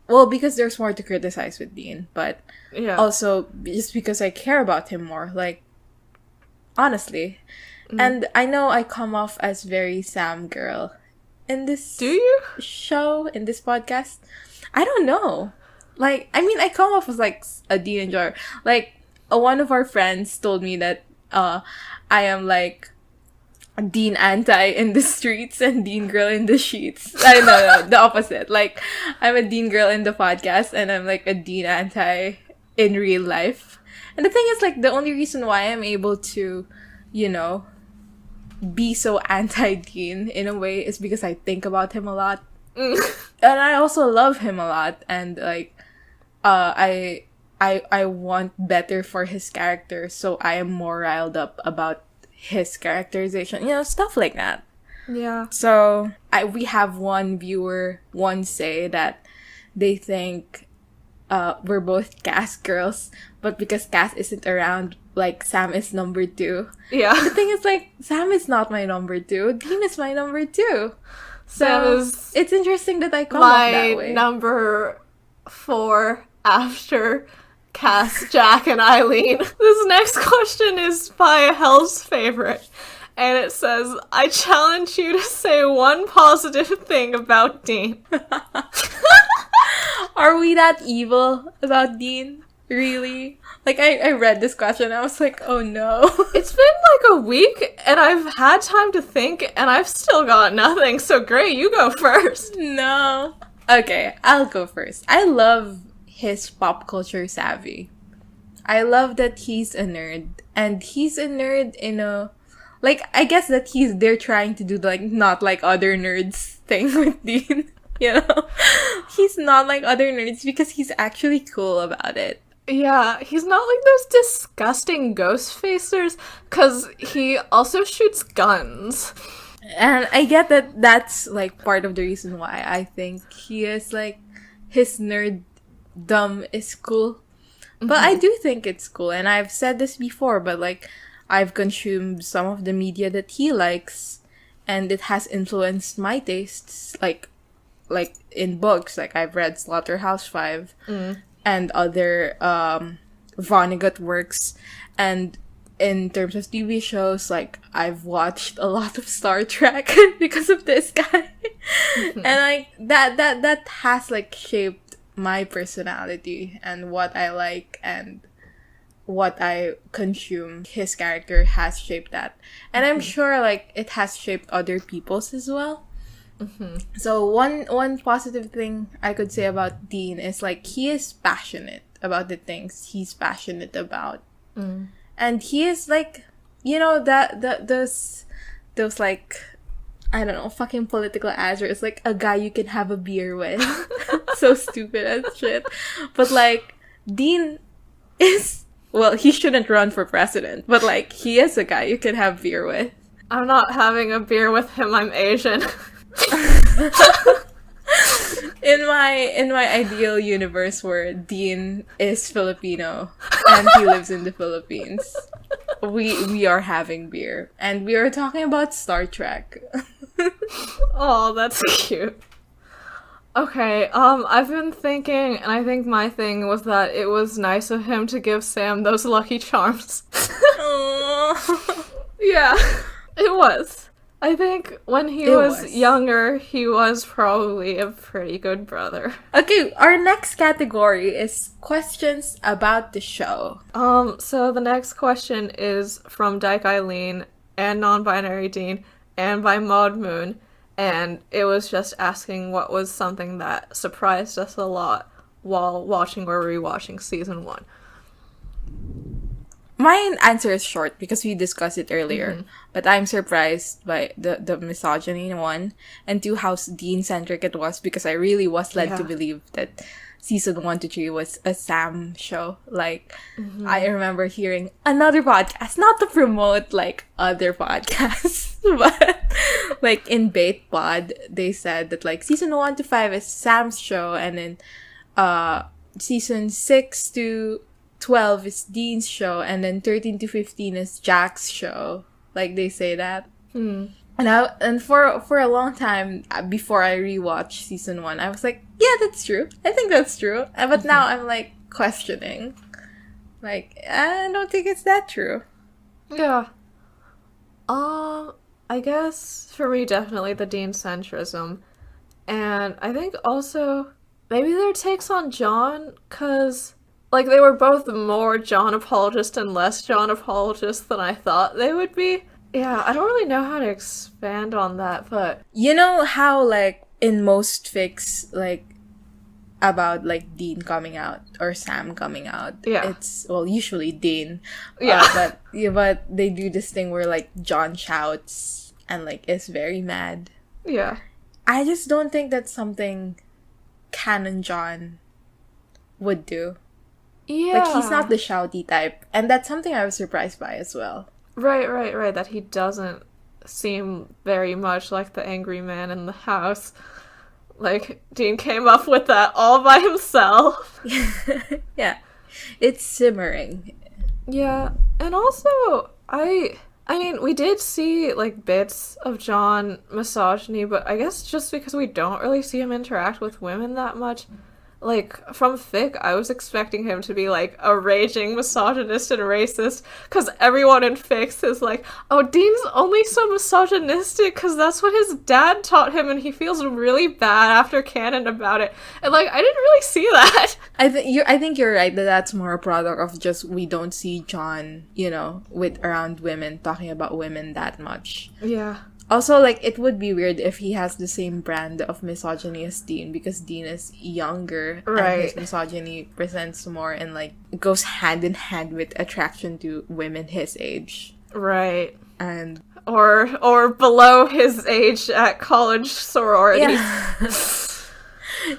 well, because there's more to criticize with Dean, but also just because I care about him more, like, honestly. And I know I come off as very Sam girl in this show, in this podcast. I don't know. Like, I mean, I come off as like a Dean enjoyer. Like, one of our friends told me that I am like Dean anti in the streets and Dean girl in the sheets. No, the opposite. Like, I'm a Dean girl in the podcast and I'm like a Dean anti in real life. And the thing is, like, the only reason why I'm able to, you know, be so anti-Dean in a way is because I think about him a lot. And I also love him a lot, and like I want better for his character, so I am more riled up about his characterization, you know, stuff like that. Yeah. So we have one viewer once say that they think we're both Cass girls, but because Cass isn't around, like, Sam is number 2. Yeah. The thing is, like, Sam is not my number 2. Dean is my number 2. So it's interesting that I come off that way. My number 4 after Cass, Jack, and Eileen. This next question is by Hell's favorite. And it says, I challenge you to say one positive thing about Dean. Are we that evil about Dean? Really? Like, I read this question and I was like, oh no. It's been like a week and I've had time to think and I've still got nothing. So great, you go first. No. Okay, I'll go first. I love his pop culture savvy. I love that he's a nerd. And he's a nerd in a... Like, I guess that they're trying to do, like, not like other nerds thing with Dean. You know? he's not like other nerds because he's actually cool about it. Yeah, he's not like those disgusting ghost facers, because he also shoots guns. And I get that that's like part of the reason why I think he is like his nerddom is cool. But I do think it's cool, and I've said this before, but like I've consumed some of the media that he likes, and it has influenced my tastes, like in books, like I've read Slaughterhouse-Five and other Vonnegut works, and in terms of TV shows, like I've watched a lot of Star Trek because of this guy. And like that has like shaped my personality and what I like and what I consume. His character has shaped that, and I'm sure like it has shaped other people's as well. So one positive thing I could say about Dean is like he is passionate about the things he's passionate about, and he is like, you know, that those like, I don't know, fucking political answers, like a guy you can have a beer with. So stupid as shit. But like Dean is, well, he shouldn't run for president, but like he is a guy you can have beer with. I'm not having a beer with him, I'm Asian. In my ideal universe where Dean is Filipino and he lives in the Philippines, we are having beer and we are talking about Star Trek. Oh, that's cute. Okay, I've been thinking, and I think my thing was that it was nice of him to give Sam those Lucky Charms. Yeah, it was. I think when he was younger, he was probably a pretty good brother. Okay, our next category is questions about the show. So the next question is from Dyke Eileen and Non-Binary Dean and by Maud Moon, and it was just asking what was something that surprised us a lot while watching or rewatching season 1. My answer is short because we discussed it earlier, but I'm surprised by the misogyny one, and 2, how Dean-centric it was, because I really was led to believe that season 1 to 3 was a Sam show. Like, I remember hearing another podcast, not to promote like other podcasts, but like in Bait Pod, they said that like season 1 to 5 is Sam's show, and then season 6 to 12 is Dean's show, and then 13 to 15 is Jack's show. Like, they say that. And for a long time before I rewatched season 1, I was like, yeah, that's true. I think that's true. But now I'm like questioning. Like, I don't think it's that true. Yeah. I guess for me, definitely the Dean centrism. And I think also maybe their takes on John, because like they were both more John apologist and less John apologist than I thought they would be. Yeah, I don't really know how to expand on that, but you know how like in most fics, like about like Dean coming out or Sam coming out, it's, well, usually Dean, but they do this thing where like John shouts and like is very mad. Yeah, I just don't think that's something canon John would do. Yeah, like he's not the shouty type, and that's something I was surprised by as well. Right, that he doesn't seem very much like the angry man in the house. Like, Dean came up with that all by himself. Yeah, it's simmering. Yeah, and also, I mean, we did see, like, bits of John misogyny, but I guess just because we don't really see him interact with women that much. Like, from fic, I was expecting him to be, like, a raging misogynist and racist, because everyone in fics is like, oh, Dean's only so misogynistic because that's what his dad taught him, and he feels really bad after canon about it. And, like, I didn't really see that. I think you're right that that's more a product of just we don't see John, you know, with around women, talking about women that much. Yeah. Also, like, it would be weird if he has the same brand of misogyny as Dean, because Dean is younger, right? And his misogyny presents more and, like, goes hand in hand with attraction to women his age. Right. And... Or below his age at college sororities. Yeah.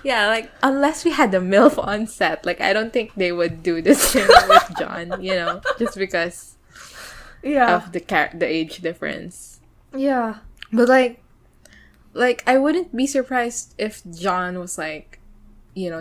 Yeah, like, unless we had a MILF on set, like, I don't think they would do the same with John, just because Yeah. of the age difference. Yeah. But, like, I wouldn't be surprised if John was, like,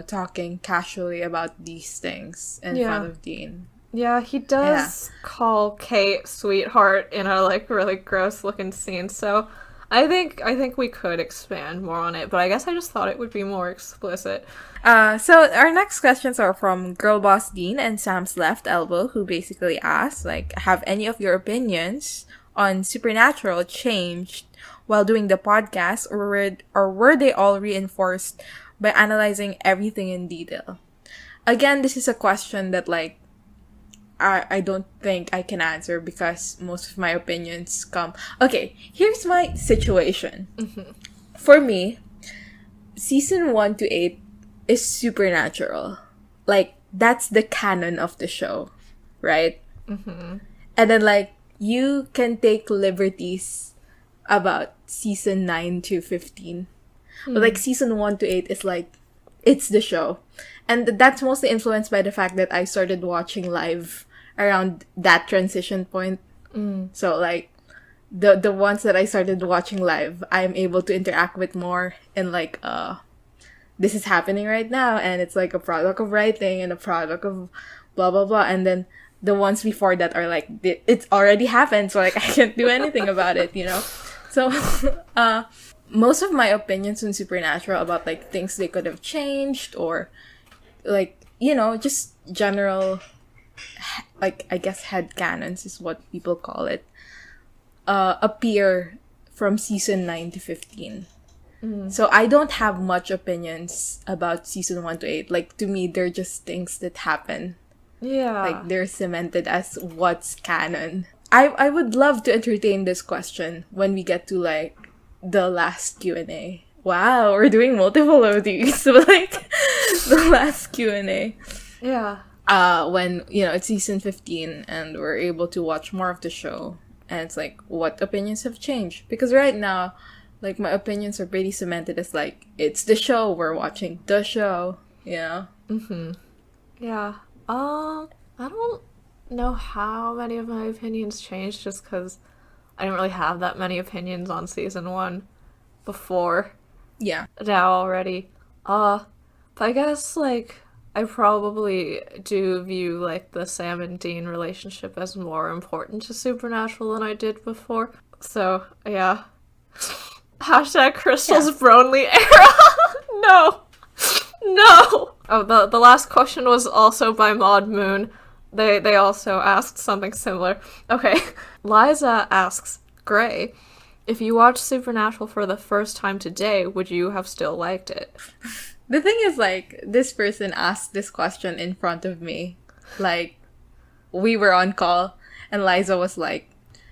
talking casually about these things in front of Dean. Yeah, he does call Kate sweetheart in a, like, really gross-looking scene, so I think we could expand more on it, but I guess I just thought it would be more explicit. So our next questions are from Girl Boss Dean and Sam's Left Elbow, who basically asked, like, have any of your opinions on Supernatural changed while doing the podcast, or were they all reinforced by analyzing everything in detail? Again, this is a question that, like, I don't think I can answer because most of my opinions come... Okay, here's my situation. Mm-hmm. For me, season 1 to 8 is Supernatural. Like, that's the canon of the show, right? Mm-hmm. And then, like, you can take liberties about season 9 to 15. But, like, season 1 to 8 is, like, it's the show. And that's mostly influenced by the fact that I started watching live around that transition point. So, like, the ones that I started watching live, I'm able to interact with more in, like, this is happening right now, and it's, like, a product of writing and a product of blah, blah, blah. And then the ones before that are, like, it's already happened, so, like, I can't do anything about it, So, most of my opinions on Supernatural about, like, things they could have changed or, like, just general, like, I guess headcanons is what people call it, appear from season 9 to 15. So I don't have much opinions about season 1 to 8. Like, to me, they're just things that happen. Yeah. Like, they're cemented as what's canon. I would love to entertain this question when we get to, like, the last Q&A. Wow, we're doing multiple of these. So, like, the last Q&A. Yeah. When, it's season 15 and we're able to watch more of the show. And it's like, what opinions have changed? Because right now, like, my opinions are pretty cemented as, like, it's the show, we're watching the show, Mm-hmm. Yeah. I don't know how many of my opinions changed just because I didn't really have that many opinions on season 1 before. Yeah. Now already. But I guess, like, I probably do view, like, the Sam and Dean relationship as more important to Supernatural than I did before. So, yeah. Hashtag Crystal's Brownlee era. No. Oh, the last question was also by Maud Moon. They also asked something similar. Okay. Liza asks, Gray, if you watched Supernatural for the first time today, would you have still liked it? The thing is, like, this person asked this question in front of me. Like, we were on call, and Liza was like,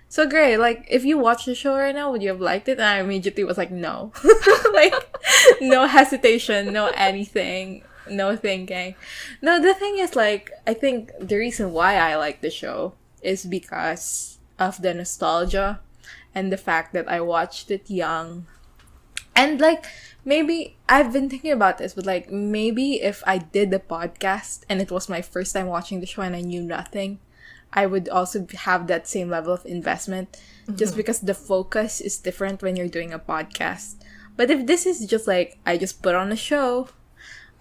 so Gray, like, if you watch the show right now, would you have liked it? And I immediately was like, no. Like, no hesitation, no anything, no thinking. No, the thing is, like, I think the reason why I like the show is because of the nostalgia and the fact that I watched it young. And, like, maybe, I've been thinking about this, but, like, maybe if I did the podcast and it was my first time watching the show and I knew nothing, I would also have that same level of investment, just because the focus is different when you're doing a podcast. But if this is just, like, I just put on a show,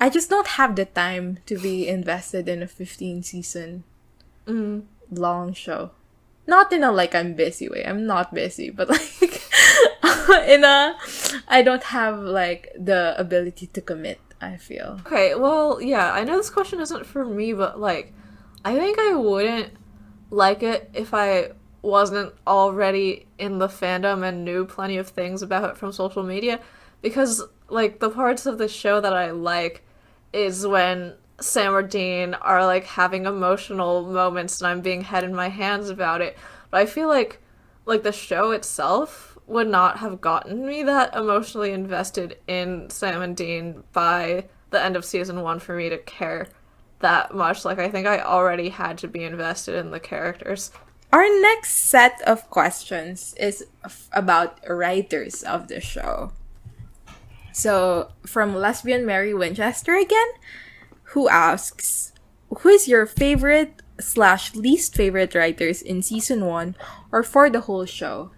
I just don't have the time to be invested in a 15-season long show. Not in a, like, I'm busy way. I'm not busy, but, like, in a, I don't have, like, the ability to commit, I feel. Okay, well, yeah, I know this question isn't for me, but, like, I think I wouldn't like it if I wasn't already in the fandom and knew plenty of things about it from social media, because, like, the parts of the show that I like is when Sam or Dean are, like, having emotional moments and I'm being head in my hands about it. But I feel like the show itself would not have gotten me that emotionally invested in Sam and Dean by the end of season 1 for me to care that much. Like, I think I already had to be invested in the characters. Our next set of questions is about writers of the show. So, from Lesbian Mary Winchester again, who asks, who is your favorite / least favorite writers in season 1 or for the whole show?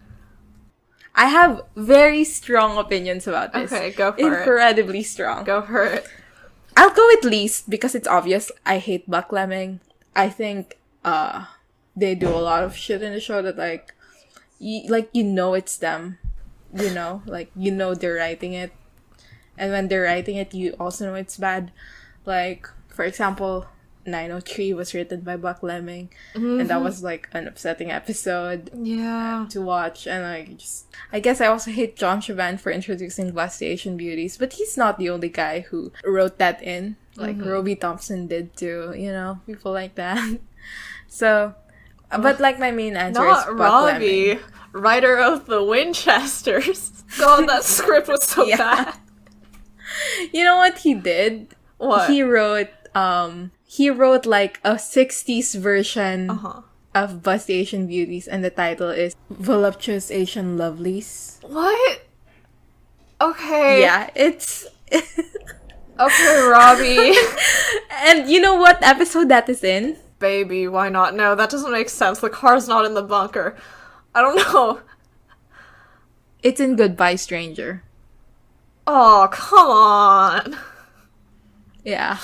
I have very strong opinions about this. Okay, go for it. Incredibly strong. Go for it. I'll go with least because it's obvious. I hate Buck Lemming. I think they do a lot of shit in the show that you know it's them. You know, like you know they're writing it. And when they're writing it, you also know it's bad. Like, for example, 903 was written by Buck Lemming. Mm-hmm. And that was, like, an upsetting episode to watch. And, like, I guess I also hate John Chaban for introducing Bus Station Beauties. But he's not the only guy who wrote that in. Like, Roby Thompson did too. You know, people like that. So, but, like, my main answer is Buck Robbie, Lemming. Writer of the Winchesters. God, that script was so bad. You know what he did? What? He wrote like a 60s version of Bus Asian Beauties, and the title is Voluptuous Asian Lovelies. What? Okay. Yeah, it's... Okay, Robbie. And you know what episode that is in? Baby, why not? No, that doesn't make sense. The car's not in the bunker. I don't know. It's in Goodbye Stranger. Oh, come on. Yeah.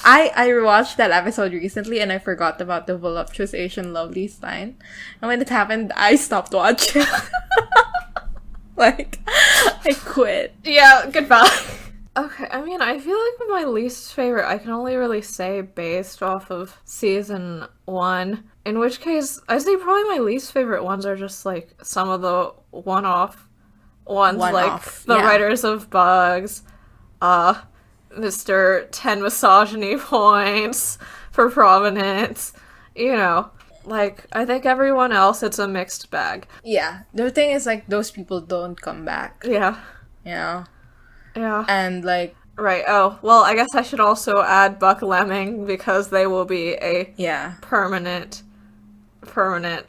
I rewatched that episode recently and I forgot about the Voluptuous Asian Lovelies line. And when it happened, I stopped watching. Like, I quit. Yeah, goodbye. Okay, I mean, I feel like my least favorite, I can only really say based off of season 1. In which case, I'd say probably my least favorite ones are just, like, some of the one-off ones, like the writers of Bugs, Mr. 10 Misogyny Points for Provenance, you know. Like, I think everyone else, it's a mixed bag. Yeah. The thing is, like, those people don't come back. Yeah. You know? Yeah. And, like... Right, oh, well, I guess I should also add Buck Lemming, because they will be a permanent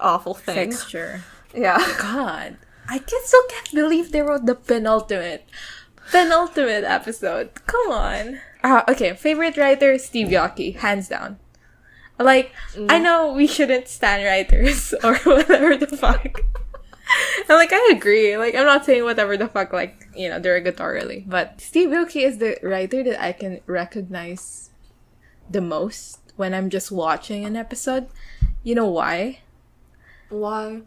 awful thing. Fixture. Yeah. God. I still can't believe they wrote the penultimate episode. Come on. Okay, favorite writer, Steve Yockey, hands down. Like, I know we shouldn't stan writers or whatever the fuck. And, like, I agree. Like, I'm not saying whatever the fuck, like, you know, derogatorily. But Steve Yockey is the writer that I can recognize the most when I'm just watching an episode. You know why? Why?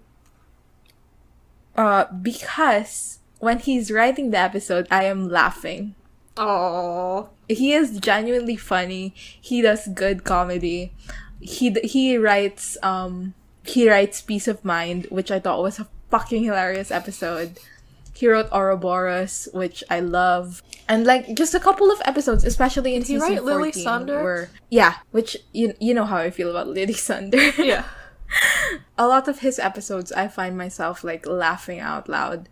Because when he's writing the episode, I am laughing. Oh, he is genuinely funny. He does good comedy. He writes Peace of Mind, which I thought was a fucking hilarious episode. He wrote Ouroboros, which I love. And, like, just a couple of episodes, especially in season 14. Did he write Lily Sunder? Which, you know how I feel about Lily Sunder. Yeah. A lot of his episodes, I find myself, like, laughing out loud.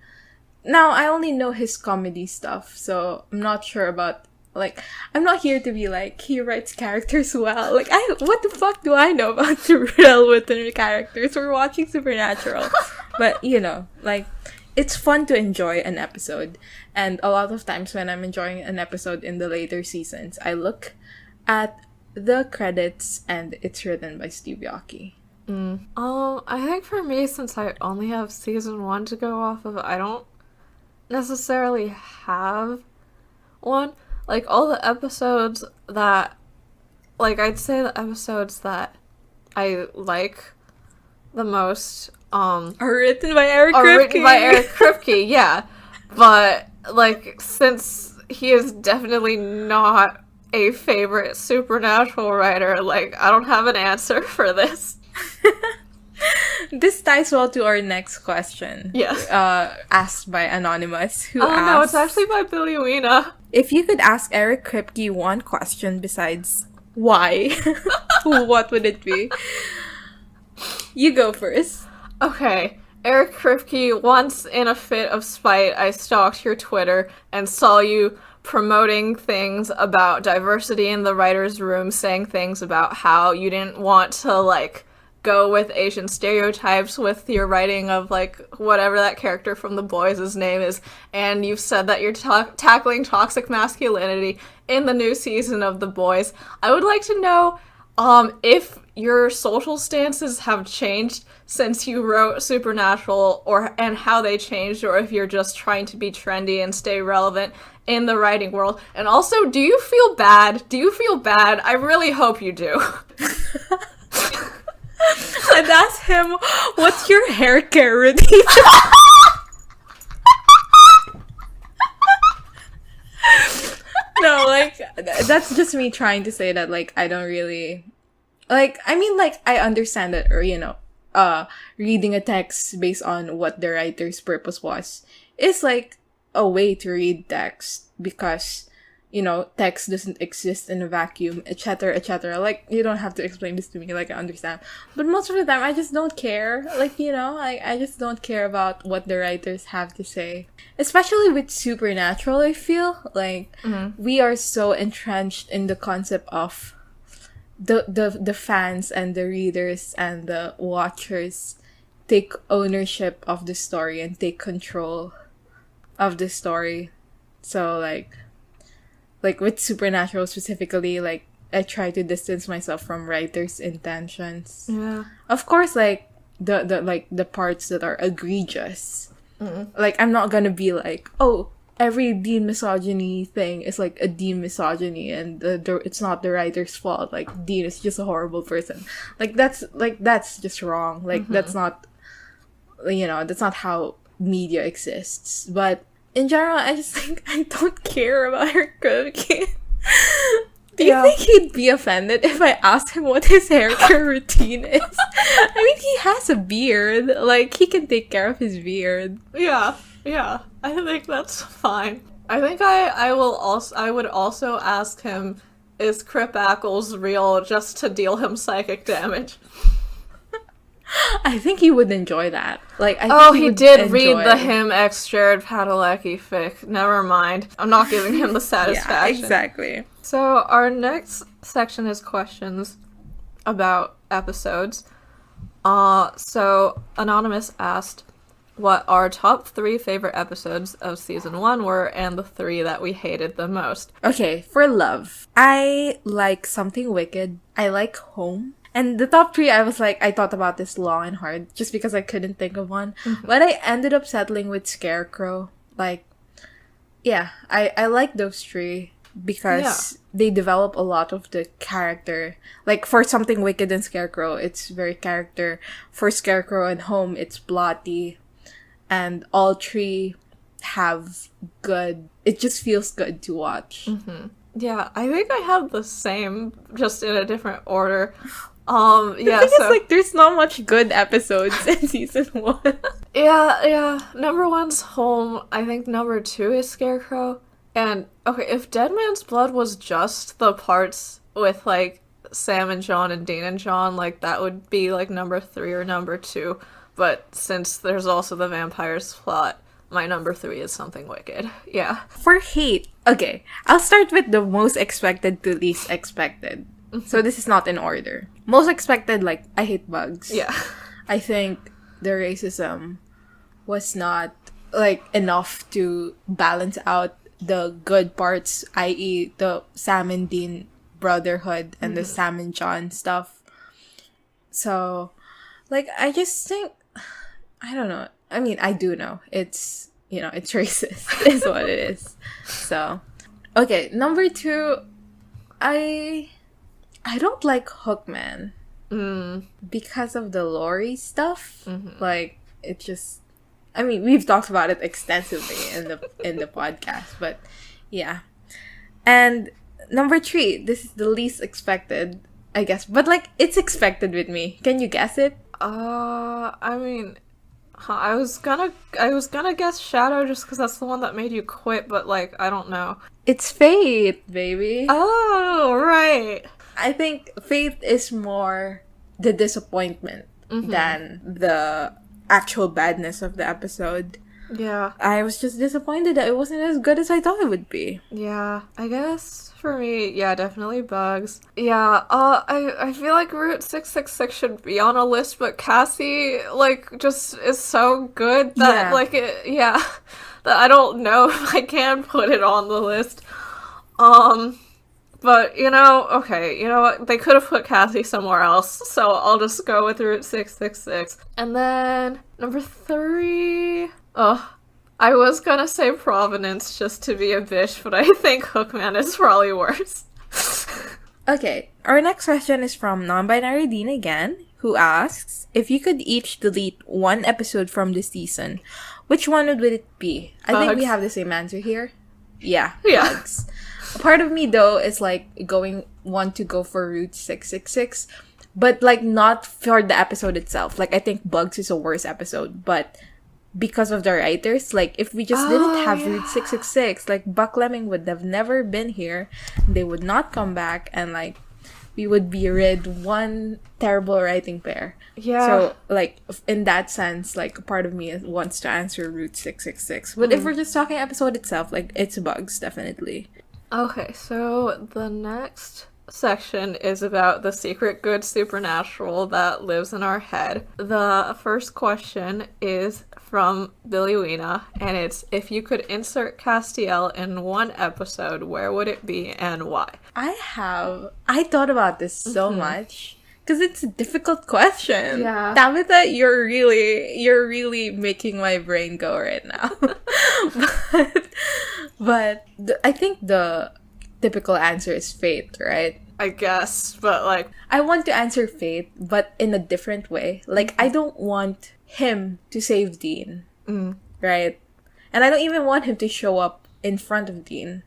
Now, I only know his comedy stuff, so I'm not sure about, like, I'm not here to be like, he writes characters well. Like, what the fuck do I know about Terrell Whitner characters? We're watching Supernatural. But, you know, like, it's fun to enjoy an episode. And a lot of times when I'm enjoying an episode in the later seasons, I look at the credits and it's written by Steve Yockey. I think for me, since I only have season 1 to go off of, I don't necessarily have one. Like, all the episodes that, like, I'd say the episodes that I like the most, are written by Eric Kripke. Yeah. But, like, since he is definitely not a favorite Supernatural writer, like, I don't have an answer for this. This ties well to our next question. Yes. Asked by Anonymous, who asks... Oh, no, it's actually by Billy Weena. If you could ask Eric Kripke one question besides why, what would it be? You go first. Okay. Eric Kripke, once in a fit of spite, I stalked your Twitter and saw you promoting things about diversity in the writer's room, saying things about how you didn't want to, like, go with Asian stereotypes with your writing of, like, whatever that character from The Boys' name is, and you've said that you're tackling toxic masculinity in the new season of The Boys. I would like to know if your social stances have changed since you wrote Supernatural, and how they changed, or if you're just trying to be trendy and stay relevant in the writing world. And also, do you feel bad? I really hope you do. And ask him, what's your hair care routine? No, like, that's just me trying to say that, like, I don't really, like, I mean, like, I understand that, or, you know, reading a text based on what the writer's purpose was is, like, a way to read text, because, you know, text doesn't exist in a vacuum, etc., etc. Like, you don't have to explain this to me, like, I understand. But most of the time, I just don't care. Like, you know, I just don't care about what the writers have to say. Especially with Supernatural, I feel like we are so entrenched in the concept of the fans and the readers and the watchers take ownership of the story and take control of the story. So, like with Supernatural specifically, like, I try to distance myself from writers' intentions. Yeah. Of course, like, the parts that are egregious. Like, I'm not gonna be like, oh, every Dean misogyny thing is, like, a Dean misogyny, and it's not the writer's fault. Like, Dean is just a horrible person. That's just wrong. Like, that's not, you know, that's not how media exists. But in general, I just think I don't care about her cooking. Do you think he'd be offended if I asked him what his hair care routine is? I mean, he has a beard. Like, he can take care of his beard. Yeah. I think that's fine. I think I would also ask him, is Crip Ackles real, just to deal him psychic damage? I think he would enjoy that. Like, he did read the him ex Jared Padalecki fic. Never mind. I'm not giving him the satisfaction. Yeah, exactly. So our next section is questions about episodes. So Anonymous asked what our top 3 favorite episodes of season 1 were, and the 3 that we hated the most. Okay, for love, I like Something Wicked. I like Home. And the top 3, I thought about this long and hard, just because I couldn't think of one. But I ended up settling with Scarecrow. Like, yeah, I like those 3 because they develop a lot of the character. Like, for Something Wicked and Scarecrow, it's very character. For Scarecrow and Home, it's plotty. And all 3 have good... It just feels good to watch. Yeah, I think I have the same, just in a different order. The thing is, like, there's not much good episodes in season 1. Yeah. Number 1's Home. I think number 2 is Scarecrow. And, okay, if Dead Man's Blood was just the parts with, like, Sam and John and Dean and John, like, that would be, like, number 3 or number 2. But since there's also the vampires plot, my number 3 is Something Wicked. Yeah. For hate, okay, I'll start with the most expected to least expected. So this is not in order. Most expected, like, I hate bugs. Yeah. I think the racism was not, like, enough to balance out the good parts, i.e. the Sam and Dean brotherhood and the Sam and John stuff. So, like, I just think, I don't know. I mean, I do know. It's, you know, it's racist is what it is. So, okay, number 2, I don't like Hookman. Because of the Lori stuff. Like, it just... I mean, we've talked about it extensively in the podcast, but yeah. And number 3, this is the least expected, I guess. But, like, it's expected with me. Can you guess it? I mean, I was gonna guess Shadow just because that's the one that made you quit, but, like, I don't know. It's Faith, baby. Oh, right. I think Faith is more the disappointment than the actual badness of the episode. Yeah. I was just disappointed that it wasn't as good as I thought it would be. Yeah, I guess for me, yeah, definitely Bugs. Yeah, I feel like Route 666 should be on a list, but Cassie, like, just is so good that, that I don't know if I can put it on the list. But, okay, you know what? They could have put Cassie somewhere else, so I'll just go with Route 666. And then, number 3... I was gonna say Provenance just to be a bitch, but I think Hookman is probably worse. Okay, our next question is from Non-Binary Dean again, who asks, if you could each delete one episode from the season, which one would it be? I think we have the same answer here. Yeah. Bugs. Part of me, though, is like want to go for Route 666, but like not for the episode itself. Like, I think Bugs is a worse episode, but because of the writers, like, if we just didn't have Route 666, like, Buck Lemming would have never been here, they would not come back, and, like, we would be rid one terrible writing pair. Yeah. So, like, in that sense, like, part of me wants to answer Route 666. But if we're just talking episode itself, like, it's Bugs, definitely. Okay, so the next section is about the secret good supernatural that lives in our head. The first question is from Billy Weena, and it's, if you could insert Castiel in one episode, where would it be and why? I thought about this so much, because it's a difficult question. Yeah. Tabitha, you're really making my brain go right now. but I think the typical answer is Fate, right? I guess, but like... I want to answer Fate, but in a different way. Like, I don't want him to save Dean, right? And I don't even want him to show up in front of Dean.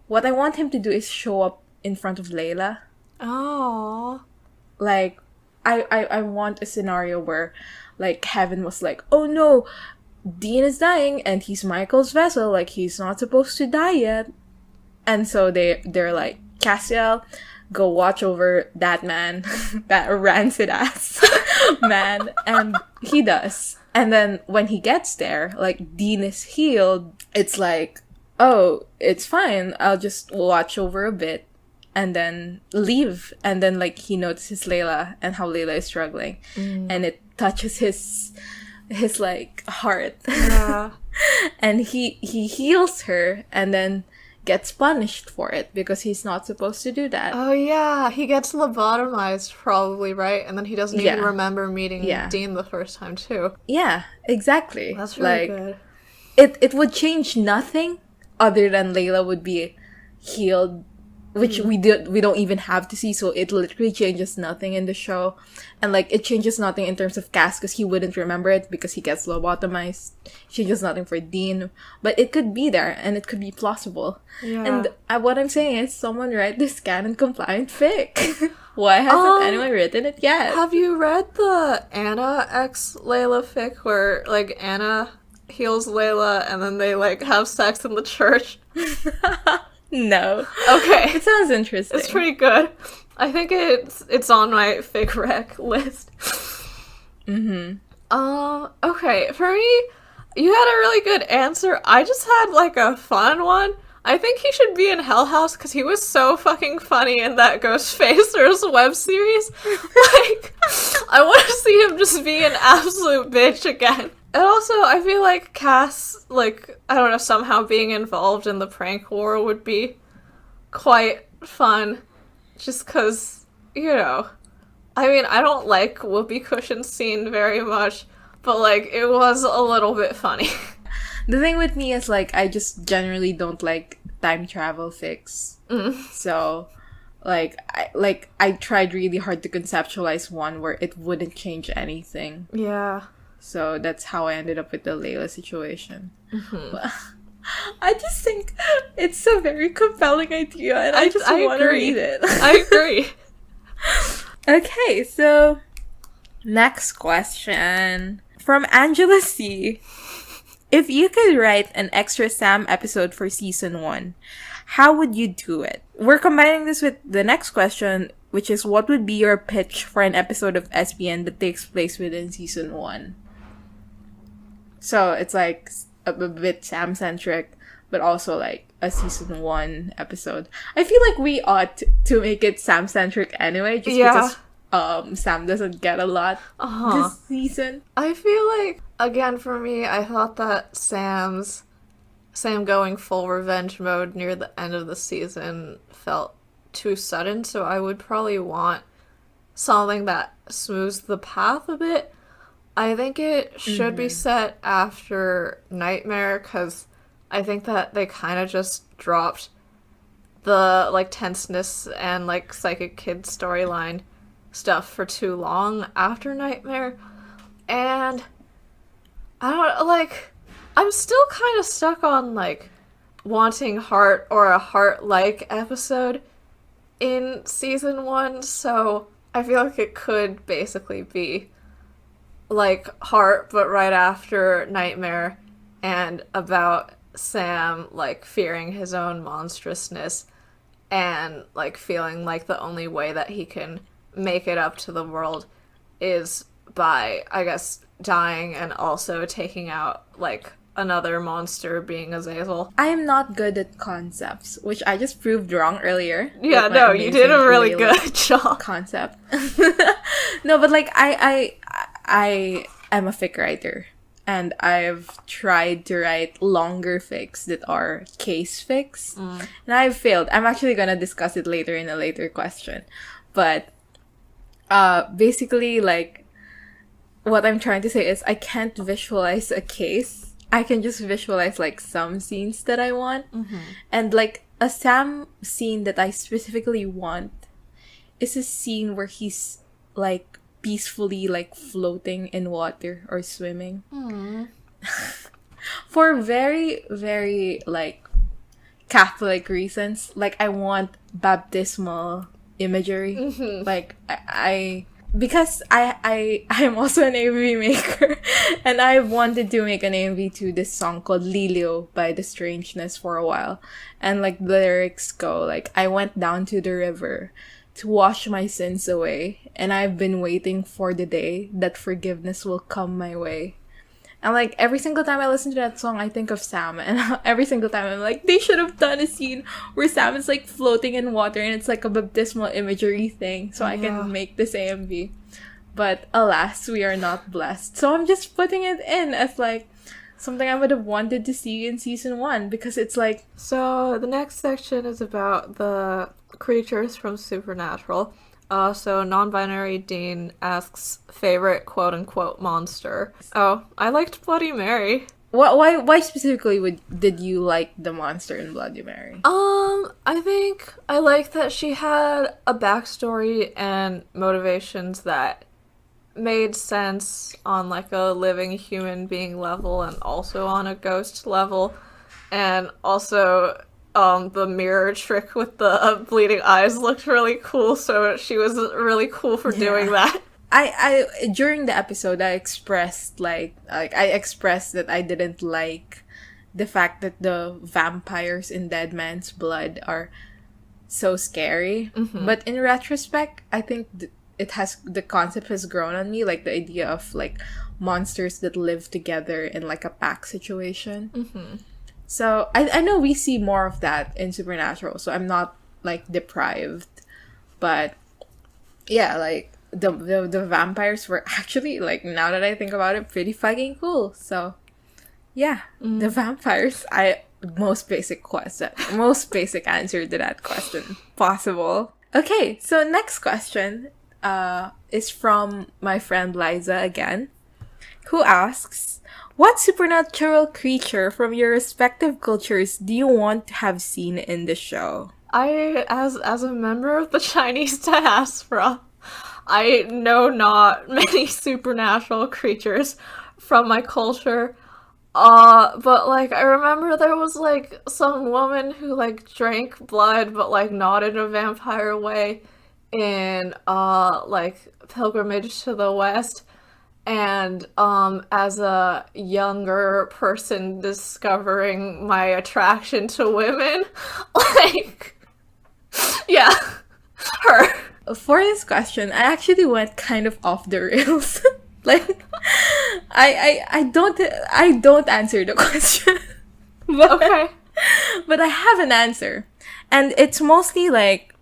What I want him to do is show up in front of Layla. Oh. Like, I want a scenario where, like, Heaven was like, oh no, Dean is dying, and he's Michael's vessel, like, he's not supposed to die yet. And so they're like, Castiel, go watch over that man, that rancid ass man, and he does. And then when he gets there, like, Dean is healed, it's like, oh, it's fine, I'll just watch over a bit, and then leave. And then, like, he notices Layla, and how Layla is struggling, and it touches his like, heart. Yeah. And he heals her, and then gets punished for it because he's not supposed to do that. Oh yeah, he gets lobotomized probably, right? And then he doesn't even remember meeting Dean the first time too. Yeah, exactly. That's really good. It would change nothing other than Layla would be healed, which we don't even have to see, so it literally changes nothing in the show. And, like, it changes nothing in terms of Cass because he wouldn't remember it because he gets lobotomized. Changes nothing for Dean, but it could be there and it could be plausible. Yeah. And what I'm saying is, someone write this canon compliant fic. Why hasn't anyone written it yet? Have you read the Anna x Layla fic where, like, Anna heals Layla and then they, like, have sex in the church? No. Okay. It sounds interesting. It's pretty good. I think it's on my fic rec list. Okay. For me, you had a really good answer. I just had, like, a fun one. I think he should be in Hell House because he was so fucking funny in that Ghostfacers web series. Like, I want to see him just be an absolute bitch again. And also, I feel like Cass, like, I don't know, somehow being involved in the prank war would be quite fun. Just because, you know, I mean, I don't like Whoopee Cushion's scene very much, but, like, it was a little bit funny. The thing with me is, like, I just generally don't like time travel fics. So, I tried really hard to conceptualize one where it wouldn't change anything. Yeah. So that's how I ended up with the Layla situation. I just think it's a very compelling idea, and I just want to read it. I agree. Okay, so next question from Angela C. If you could write an extra Sam episode for season 1, how would you do it? We're combining this with the next question, which is, what would be your pitch for an episode of SPN that takes place within season 1? So it's like a bit Sam-centric, but also like a season 1 episode. I feel like we ought to make it Sam-centric anyway, just because Sam doesn't get a lot this season. I feel like, again, for me, I thought that Sam going full revenge mode near the end of the season felt too sudden, so I would probably want something that smooths the path a bit. I think it should be set after Nightmare, because I think that they kind of just dropped the, like, tenseness and, like, psychic kid storyline stuff for too long after Nightmare. And I don't, like, I'm still kind of stuck on, like, wanting Heart or a Heart-like episode in season 1, so I feel like it could basically be like Heart, but right after Nightmare, and about Sam, like, fearing his own monstrousness and, like, feeling like the only way that he can make it up to the world is by, I guess, dying and also taking out, like, another monster, being Azazel. I am not good at concepts, which I just proved wrong earlier. Yeah, no, you did a really good job. Concept. No, but like I am a fic writer, and I've tried to write longer fics that are case fics, and I've failed. I'm actually gonna discuss it later in a later question, but basically, like, what I'm trying to say is I can't visualize a case. I can just visualize, like, some scenes that I want. And, like, a Sam scene that I specifically want is a scene where he's, like, peacefully, like, floating in water or swimming. For very, very, like, Catholic reasons. Like, I want baptismal imagery. Like, because I'm also an AMV maker, and I wanted to make an AMV to this song called Lilio by The Strangeness for a while. And, like, the lyrics go, like, I went down to the river to wash my sins away, and I've been waiting for the day that forgiveness will come my way. And, like, every single time I listen to that song, I think of Sam. And every single time I'm like, they should have done a scene where Sam is, like, floating in water and it's, like, a baptismal imagery thing. So I can make this AMV. But alas, we are not blessed. So I'm just putting it in as, like, something I would have wanted to see in season 1. Because it's, like... So the next section is about the creatures from Supernatural. So non-binary Dean asks favorite quote-unquote monster. Oh, I liked Bloody Mary. Why specifically did you like the monster in Bloody Mary? I think I like that she had a backstory and motivations that made sense on, like, a living human being level and also on a ghost level. And also... the mirror trick with the bleeding eyes looked really cool, so she was really cool for doing that. I during the episode, I expressed, like I expressed that I didn't like the fact that the vampires in Dead Man's Blood are so scary. But in retrospect, I think the concept has grown on me, like the idea of, like, monsters that live together in, like, a pack situation. So, I know we see more of that in Supernatural, so I'm not, like, deprived. But, yeah, like, the vampires were actually, like, now that I think about it, pretty fucking cool. So, yeah, the vampires, most basic answer to that question possible. Okay, so next question is from my friend Liza again, who asks... What supernatural creature from your respective cultures do you want to have seen in the show? As a member of the Chinese diaspora, I know not many supernatural creatures from my culture. But, like, I remember there was, like, some woman who, like, drank blood, but, like, not in a vampire way, in, like, Pilgrimage to the West. And, as a younger person discovering my attraction to women, like, yeah, her. For this question, I actually went kind of off the rails. Like, I don't answer the question. But, Okay. but I have an answer. And it's mostly like,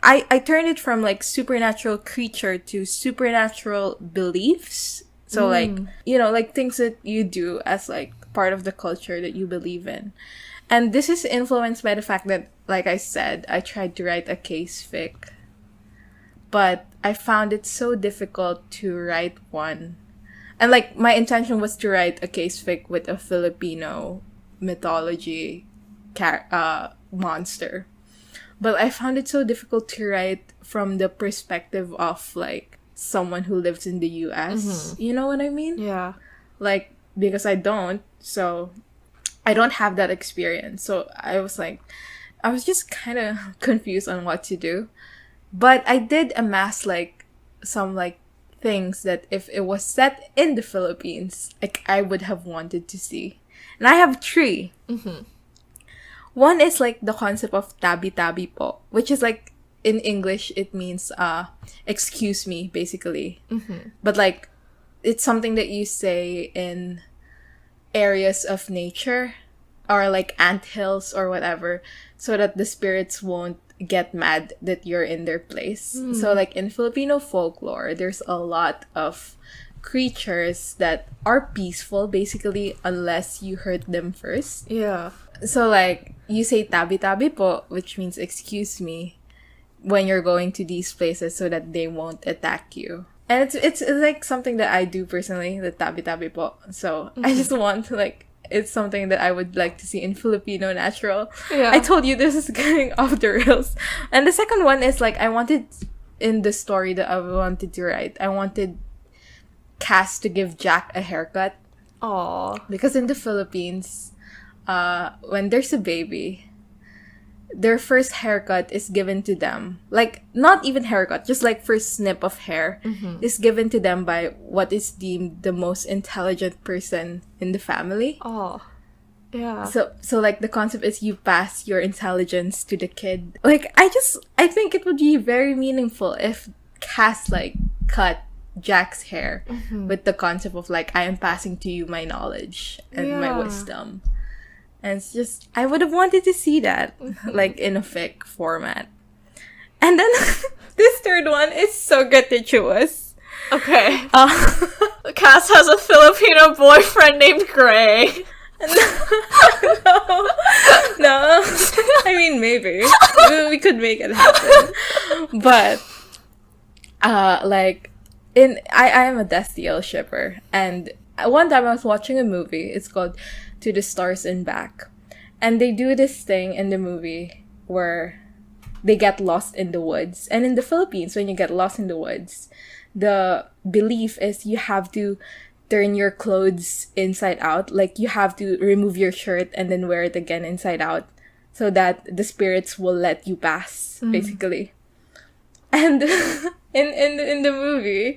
I turn it from like supernatural creature to supernatural beliefs. So like, like things that you do as like part of the culture that you believe in. And this is influenced by the fact that, like I said, I tried to write a case fic, but I found it so difficult to write one. And like, my intention was to write a case fic with a Filipino mythology monster. But I found it so difficult to write from the perspective of like someone who lives in the US. You know what I mean? Yeah. Like, because I don't, so I don't have that experience. So I was just kind of confused on what to do. But I did amass like some like things that if it was set in the Philippines, like I would have wanted to see. And I have 3. One is like the concept of tabi-tabi po, which is like, in English, it means excuse me, basically. But like, it's something that you say in areas of nature or like anthills or whatever, so that the spirits won't get mad that you're in their place. So like in Filipino folklore, there's a lot of creatures that are peaceful, basically, unless you hurt them first. Yeah. So like, you say tabi-tabi po, which means excuse me, when you're going to these places so that they won't attack you. And it's like something that I do personally, the tabi-tabi po. So I just want to like, it's something that I would like to see in Filipino natural. Yeah. I told you this is going off the rails. And the second one is like, I wanted, in the story that I wanted to write, I wanted Cass to give Jack a haircut. Aww. Because in the Philippines, when there's a baby, their first haircut is given to them. Like, not even haircut, just like first snip of hair is given to them by what is deemed the most intelligent person in the family. Oh. Yeah. So like the concept is you pass your intelligence to the kid. Like, I think it would be very meaningful if Cass like cut Jack's hair with the concept of like, I am passing to you my knowledge and my wisdom. And it's just, I would have wanted to see that, like, in a fic format. And then, this third one is so gratuitous. Okay. Cass has a Filipino boyfriend named Gray. No. I mean, maybe. We could make it happen. But, like, I am a Castiel shipper. And one time I was watching a movie. It's called To the Stars and Back. And they do this thing in the movie where they get lost in the woods. And in the Philippines, when you get lost in the woods, the belief is you have to turn your clothes inside out. Like, you have to remove your shirt and then wear it again inside out so that the spirits will let you pass, basically. And in the movie,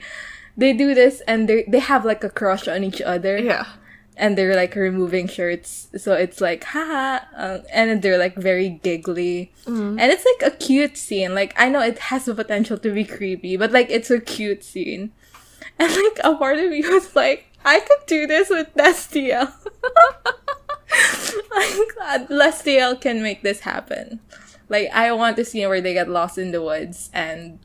they do this and they have like a crush on each other. Yeah. And they're like removing shirts, so it's like haha, and they're like very giggly, and it's like a cute scene. Like, I know it has the potential to be creepy, but like it's a cute scene, and like a part of me was like, I could do this with Castiel. Like, Castiel can make this happen. Like, I want the scene where they get lost in the woods and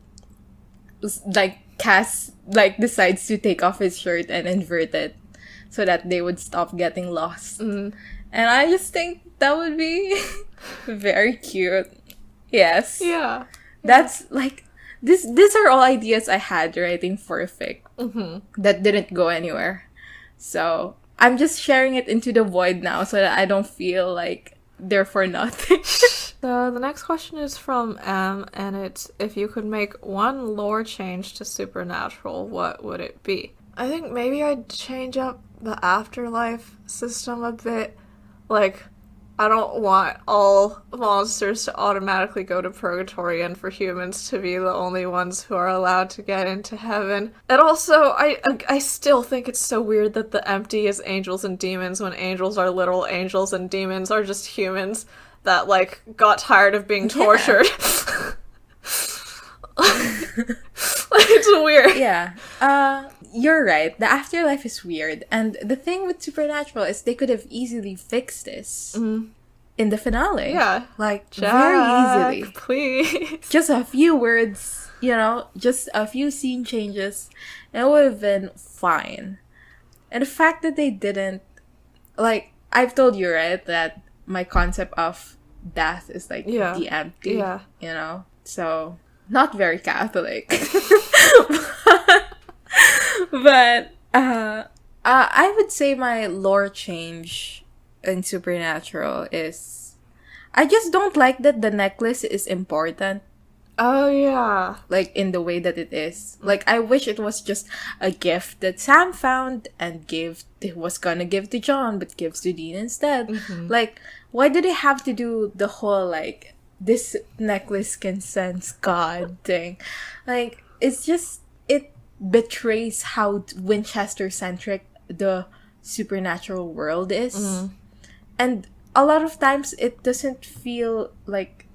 like Cass like decides to take off his shirt and invert it, so that they would stop getting lost. And I just think that would be very cute. Yes. Yeah. That's like, these are all ideas I had writing for a fic that didn't go anywhere. So I'm just sharing it into the void now so that I don't feel like they're for nothing. So the next question is from M, and it's, if you could make one lore change to Supernatural, what would it be? I think maybe I'd change up the afterlife system a bit. Like, I don't want all monsters to automatically go to purgatory and for humans to be the only ones who are allowed to get into heaven. And also, I still think it's so weird that the empty is angels and demons when angels are literal angels and demons are just humans that, like, got tired of being tortured. Like, It's weird. Yeah. You're right. The afterlife is weird. And the thing with Supernatural is they could have easily fixed this in the finale. Yeah. Like, Jack, very easily. please. Just a few words, just a few scene changes, and it would have been fine. And the fact that they didn't, like, I've told you, right, that my concept of death is like the empty, So, not very Catholic. But I would say my lore change in Supernatural is I just don't like that the necklace is important. Oh, yeah. Like, in the way that it is. Like, I wish it was just a gift that Sam found and was gonna give to John, but gives to Dean instead. Like, why do they have to do the whole, like, this necklace can sense God thing? Like, it's just, it betrays how Winchester-centric the supernatural world is. And a lot of times, it doesn't feel, like,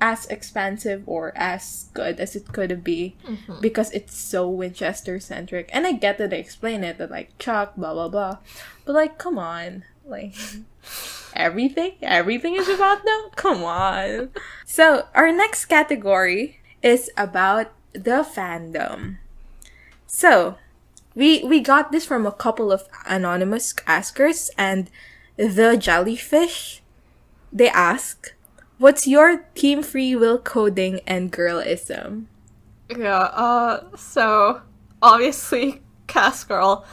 as expansive or as good as it could be because it's so Winchester-centric. And I get that they explain it, that, like, Chuck, blah, blah, blah. But, like, come on. Like, everything is about them? Come on. So, our next category is about the fandom. So, we got this from a couple of anonymous askers, and the jellyfish, they ask, what's your team free will coding and girlism? Yeah, so, obviously, Cast Girl.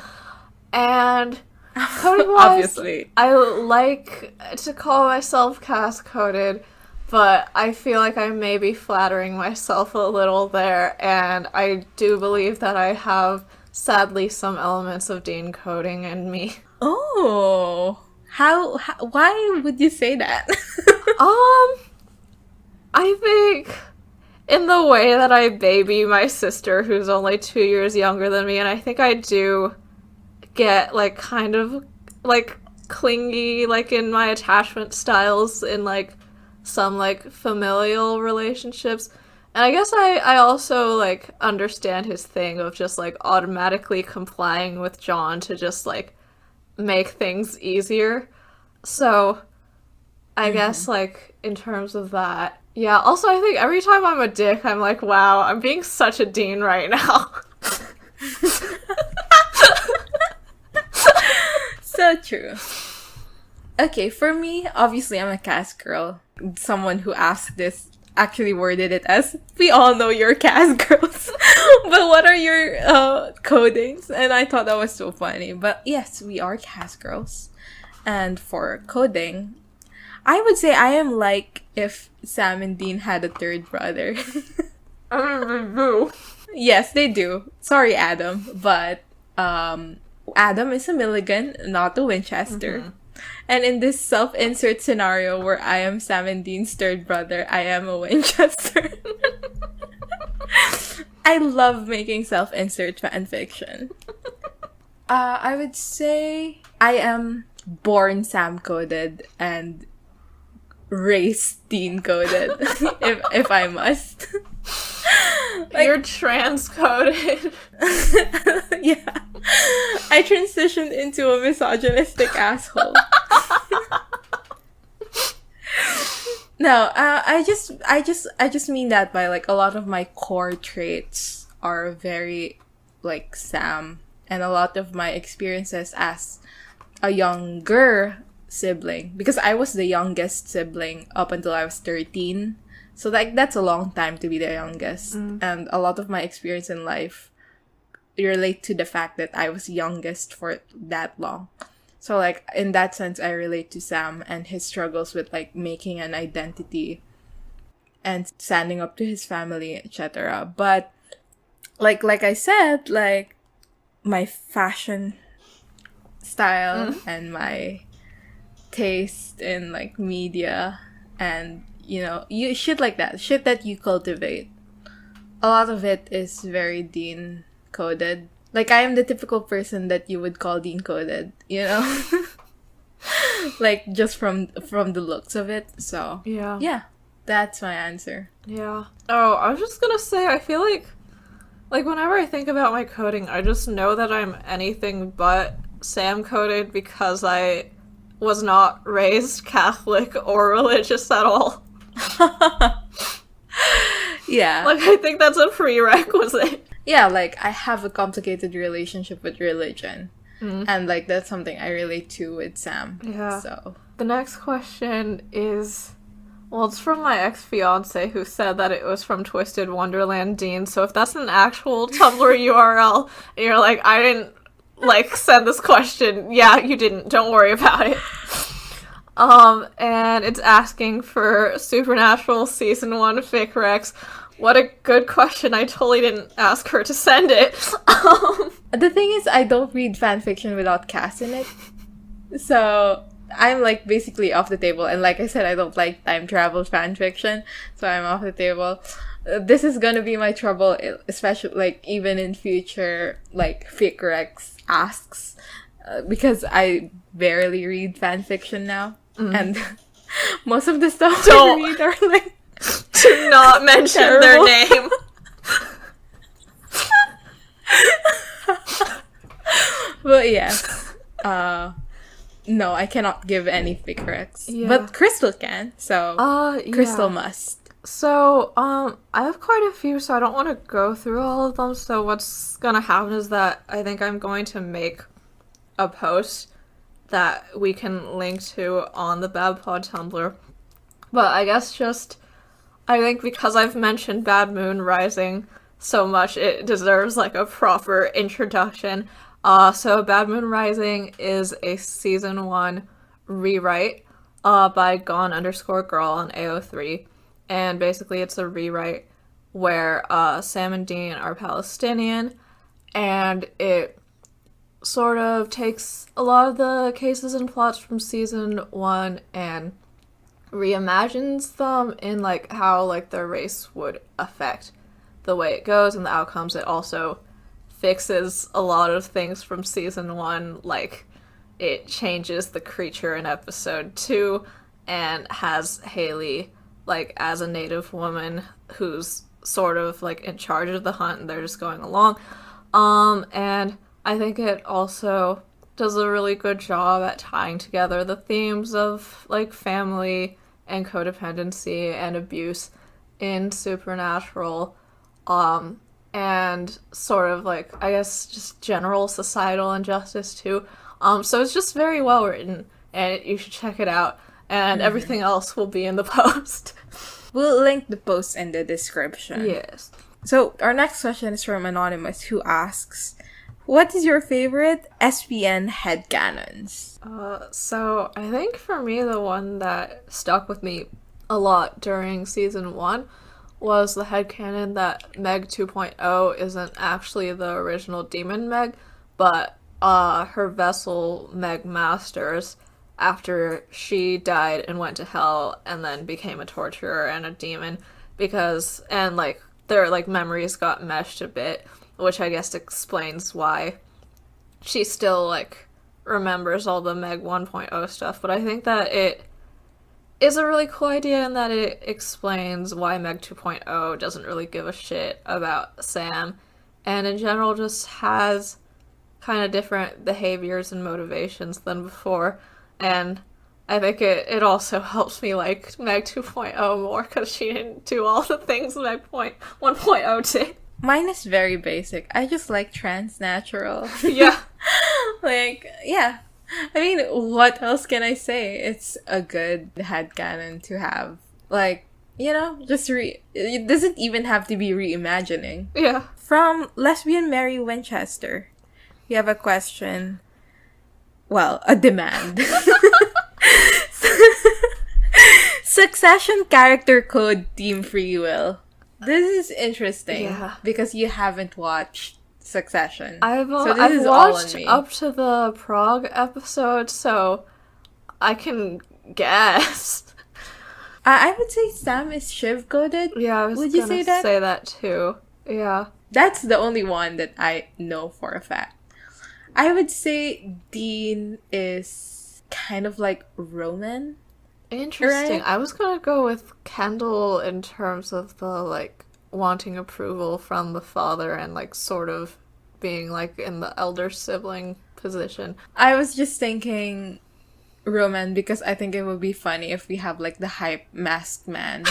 And coding-wise, Obviously. I like to call myself cast-coded, but I feel like I may be flattering myself a little there, and I do believe that I have, sadly, some elements of Dean coding in me. Oh, how why would you say that? I think in the way that I baby my sister, who's only 2 years younger than me, and I think I do get, like, kind of, like, clingy, like, in my attachment styles in, like, some, like, familial relationships. And I guess I also, like, understand his thing of just, like, automatically complying with John to just, like, make things easier. So, I guess, like, in terms of that, yeah. Also, I think every time I'm a dick, I'm like, wow, I'm being such a Dean right now. So true. Okay, for me, obviously, I'm a cast girl. Someone who asked this actually worded it as, we all know you're cast girls, but what are your codings? And I thought that was so funny. But yes, we are cast girls. And for coding, I would say I am like if Sam and Dean had a third brother. Yes, they do. Sorry, Adam, but Adam is a Milligan, not a Winchester. And in this self-insert scenario where I am Sam and Dean's third brother, I am a Winchester. I love making self-insert fanfiction. I would say I am born Sam-coded and raised Dean-coded, if I must. Like, you're trans-coded. Yeah. I transitioned into a misogynistic asshole. No, I just mean that by, like, a lot of my core traits are very, like, Sam, and a lot of my experiences as a younger sibling, because I was the youngest sibling up until I was 13. So, like, that's a long time to be the youngest. And a lot of my experience in life relate to the fact that I was youngest for that long. So, like, in that sense, I relate to Sam and his struggles with, like, making an identity and standing up to his family, etc. But, like I said, like, my fashion style and my taste in, like, media and, shit like that. Shit that you cultivate. A lot of it is very Dean coded. Like, I am the typical person that you would call Dean coded, like, just from the looks of it. So yeah, that's my answer. Yeah. Oh, I was just gonna say, I feel like Like, whenever I think about my coding, I just know that I'm anything but Sam coded because I was not raised Catholic or religious at all. Yeah. Like, I think that's a prerequisite. Yeah, like, I have a complicated relationship with religion. And, like, that's something I relate to with Sam. Yeah. So. The next question is... Well, it's from my ex-fiance who said that it was from Twisted Wonderland Dean, so if that's an actual Tumblr URL, and you're like, I didn't, like, send this question, yeah, you didn't, don't worry about it. And it's asking for Supernatural Season 1 fic recs. What a good question, I totally didn't ask her to send it. The thing is, I don't read fanfiction without Cass in it. So... I'm, like, basically off the table. And like I said, I don't like time travel fanfiction. So I'm off the table. This is gonna be my trouble, especially, like, even in future, like, fic recs asks. Because I barely read fanfiction now. And most of the stuff I read are, like... Do not mention terrible. their name. But yeah. No, I cannot give any fic recs. Yeah. But Crystal can, so Yeah. Crystal must. So, I have quite a few, so I don't want to go through all of them, so what's gonna happen is that I think I'm going to make a post that we can link to on the Bad Pod Tumblr. But I guess I think because I've mentioned Bad Moon Rising so much, it deserves, like, a proper introduction. So Bad Moon Rising is a season 1 rewrite by Gone_Girl on AO3. And basically it's a rewrite where Sam and Dean are Palestinian, and it sort of takes a lot of the cases and plots from season 1 and reimagines them in, like, how, like, their race would affect the way it goes and the outcomes. It also fixes a lot of things from season 1, like it changes the creature in episode 2 and has Haley, like, as a native woman who's sort of, like, in charge of the hunt and they're just going along. And I think it also does a really good job at tying together the themes of, like, family and codependency and abuse in Supernatural. And sort of, like, I guess, just general societal injustice, too. So it's just very well written, and you should check it out, and everything else will be in the post. We'll link the post in the description. Yes. So, our next question is from Anonymous, who asks, what is your favorite SPN headcanons? So I think for me, the one that stuck with me a lot during season 1 was the headcanon that Meg 2.0 isn't actually the original demon Meg, but her vessel Meg Masters, after she died and went to hell and then became a torturer and a demon, and like their, like, memories got meshed a bit, which I guess explains why she still, like, remembers all the Meg 1.0 stuff. But I think that it is a really cool idea in that it explains why Meg 2.0 doesn't really give a shit about Sam, and in general just has kind of different behaviors and motivations than before. And I think it also helps me like Meg 2.0 more because she didn't do all the things Meg 1.0 did. Mine is very basic. I just like transnatural. Yeah. Like, yeah. I mean, what else can I say? It's a good headcanon to have. Like, you know, it doesn't even have to be reimagining. Yeah. From Lesbian Mary Winchester, you have a question. Well, a demand. Succession character code Team Free Will. This is interesting because you haven't watched Succession. I've watched up to the Prague episode, so I can guess. I would say Sam is Shiv coded. Yeah, I was would you gonna say that too. Yeah. That's the only one that I know for a fact. I would say Dean is kind of like Roman. Interesting. Right? I was gonna go with Kendall in terms of the, like, wanting approval from the father and, like, sort of being, like, in the elder sibling position. I was just thinking Roman because I think it would be funny if we have, like, the hype masked man.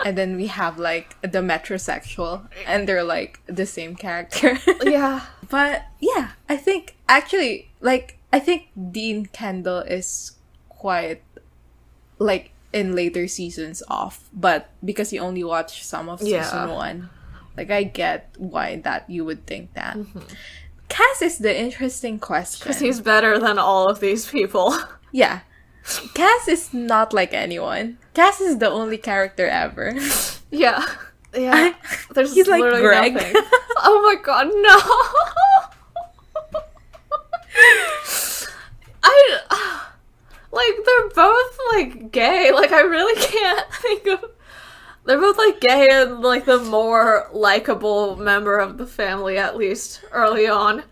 And then we have, like, the metrosexual. And they're, like, the same character. Yeah. But, yeah, I think, actually, like, I think Dean Kendall is quite, like, in later seasons off. But because you only watch some of season 1, like, I get why that you would think that. Cass is the interesting question. Because he's better than all of these people. Yeah. Cass is not like anyone. Cass is the only character ever. Yeah. Yeah. There's He's like literally Greg. nothing. Oh my god, no! Like, they're both, like, gay. Like, I really can't think of... They're both, like, gay and, like, the more likable member of the family, at least, early on.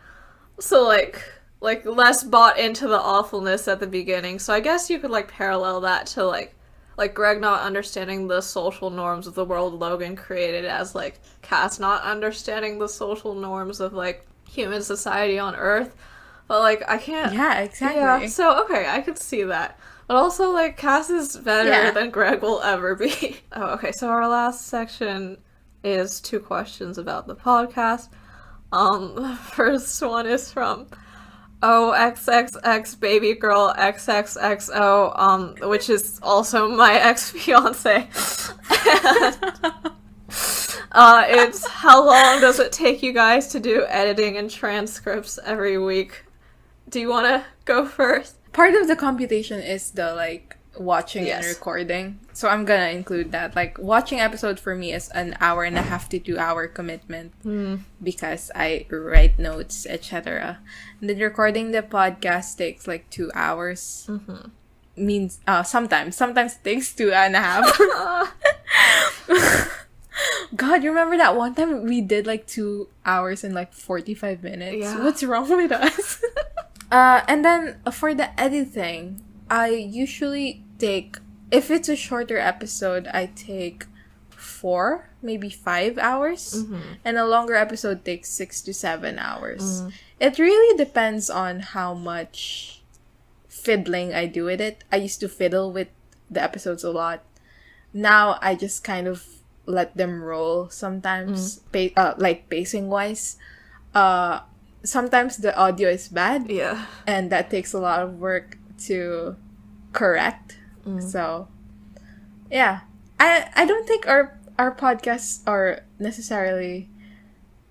So, like, less bought into the awfulness at the beginning. So I guess you could, like, parallel that to, like Greg not understanding the social norms of the world Logan created as, like, Cass not understanding the social norms of, like, human society on Earth. But, like, I can't... Yeah, exactly. Yeah, so, okay, I could see that. But also, like, Cass is better than Greg will ever be. Oh, okay, so our last section is 2 questions about the podcast. The first one is from OXXX baby girl XXXO, which is also my ex-fiance. It's how long does it take you guys to do editing and transcripts every week? Do you want to go first? Part of the computation is the, like, watching and recording. So I'm gonna include that. Like, watching episode for me is an 1.5 to 2 hour commitment because I write notes, etc. And then recording the podcast takes like 2 hours. Means sometimes it takes 2.5. God, you remember that one time we did like 2 hours and like 45 minutes? Yeah. What's wrong with us? And then for the editing, I usually take, if it's a shorter episode, I take 4, maybe 5 hours. And a longer episode takes 6 to 7 hours. It really depends on how much fiddling I do with it. I used to fiddle with the episodes a lot. Now I just kind of let them roll sometimes, like pacing wise. Sometimes the audio is bad. Yeah. And that takes a lot of work to correct. So, yeah. I don't think our podcasts are necessarily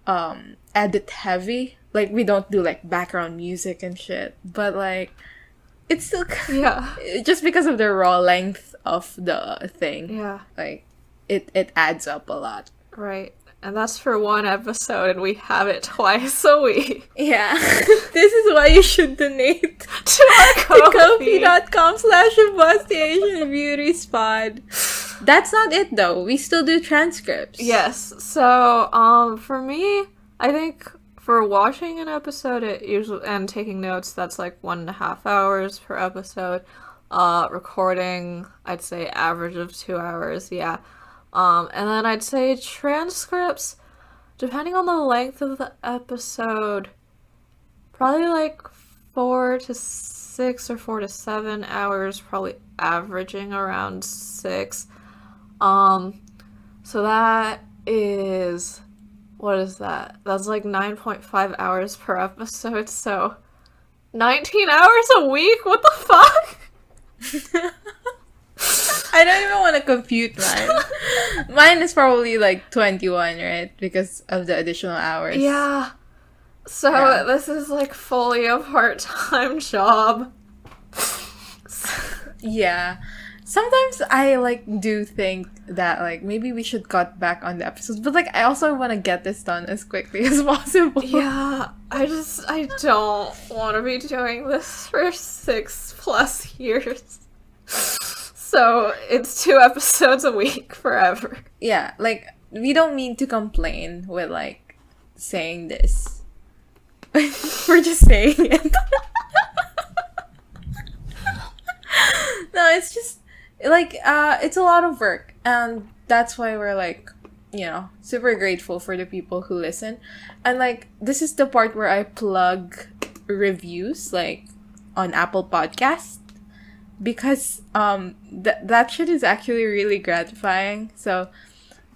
edit heavy. Like, we don't do, like, background music and shit. But, like, it's still... Yeah. Just because of the raw length of the thing. Yeah. Like, it adds up a lot. Right. And that's for 1 episode, and we have it twice a week. Yeah. This is why you should donate to our Ko-fi. Ko-fi.com/BeautySpod. That's not it, though. We still do transcripts. Yes. So, for me, I think for watching an episode, it usually, and taking notes, that's like 1.5 hours per episode. Recording, I'd say average of 2 hours, yeah. And then I'd say transcripts, depending on the length of the episode, probably like 4 to 6 or 4 to 7 hours, probably averaging around 6. So that is, what is that? That's like 9.5 hours per episode, so 19 hours a week? What the fuck? I don't even want to compute mine. Mine is probably like 21, right? Because of the additional hours. Yeah. So this is like fully a part-time job. Yeah. Sometimes I like do think that like maybe we should cut back on the episodes, but like I also want to get this done as quickly as possible. Yeah, I don't want to be doing this for 6+ years. So it's 2 episodes a week forever. Yeah, like we don't mean to complain with like saying this. We're just saying it. No, it's just like it's a lot of work, and that's why we're like super grateful for the people who listen. And, like, this is the part where I plug reviews, like, on Apple Podcasts. Because, that shit is actually really gratifying. So,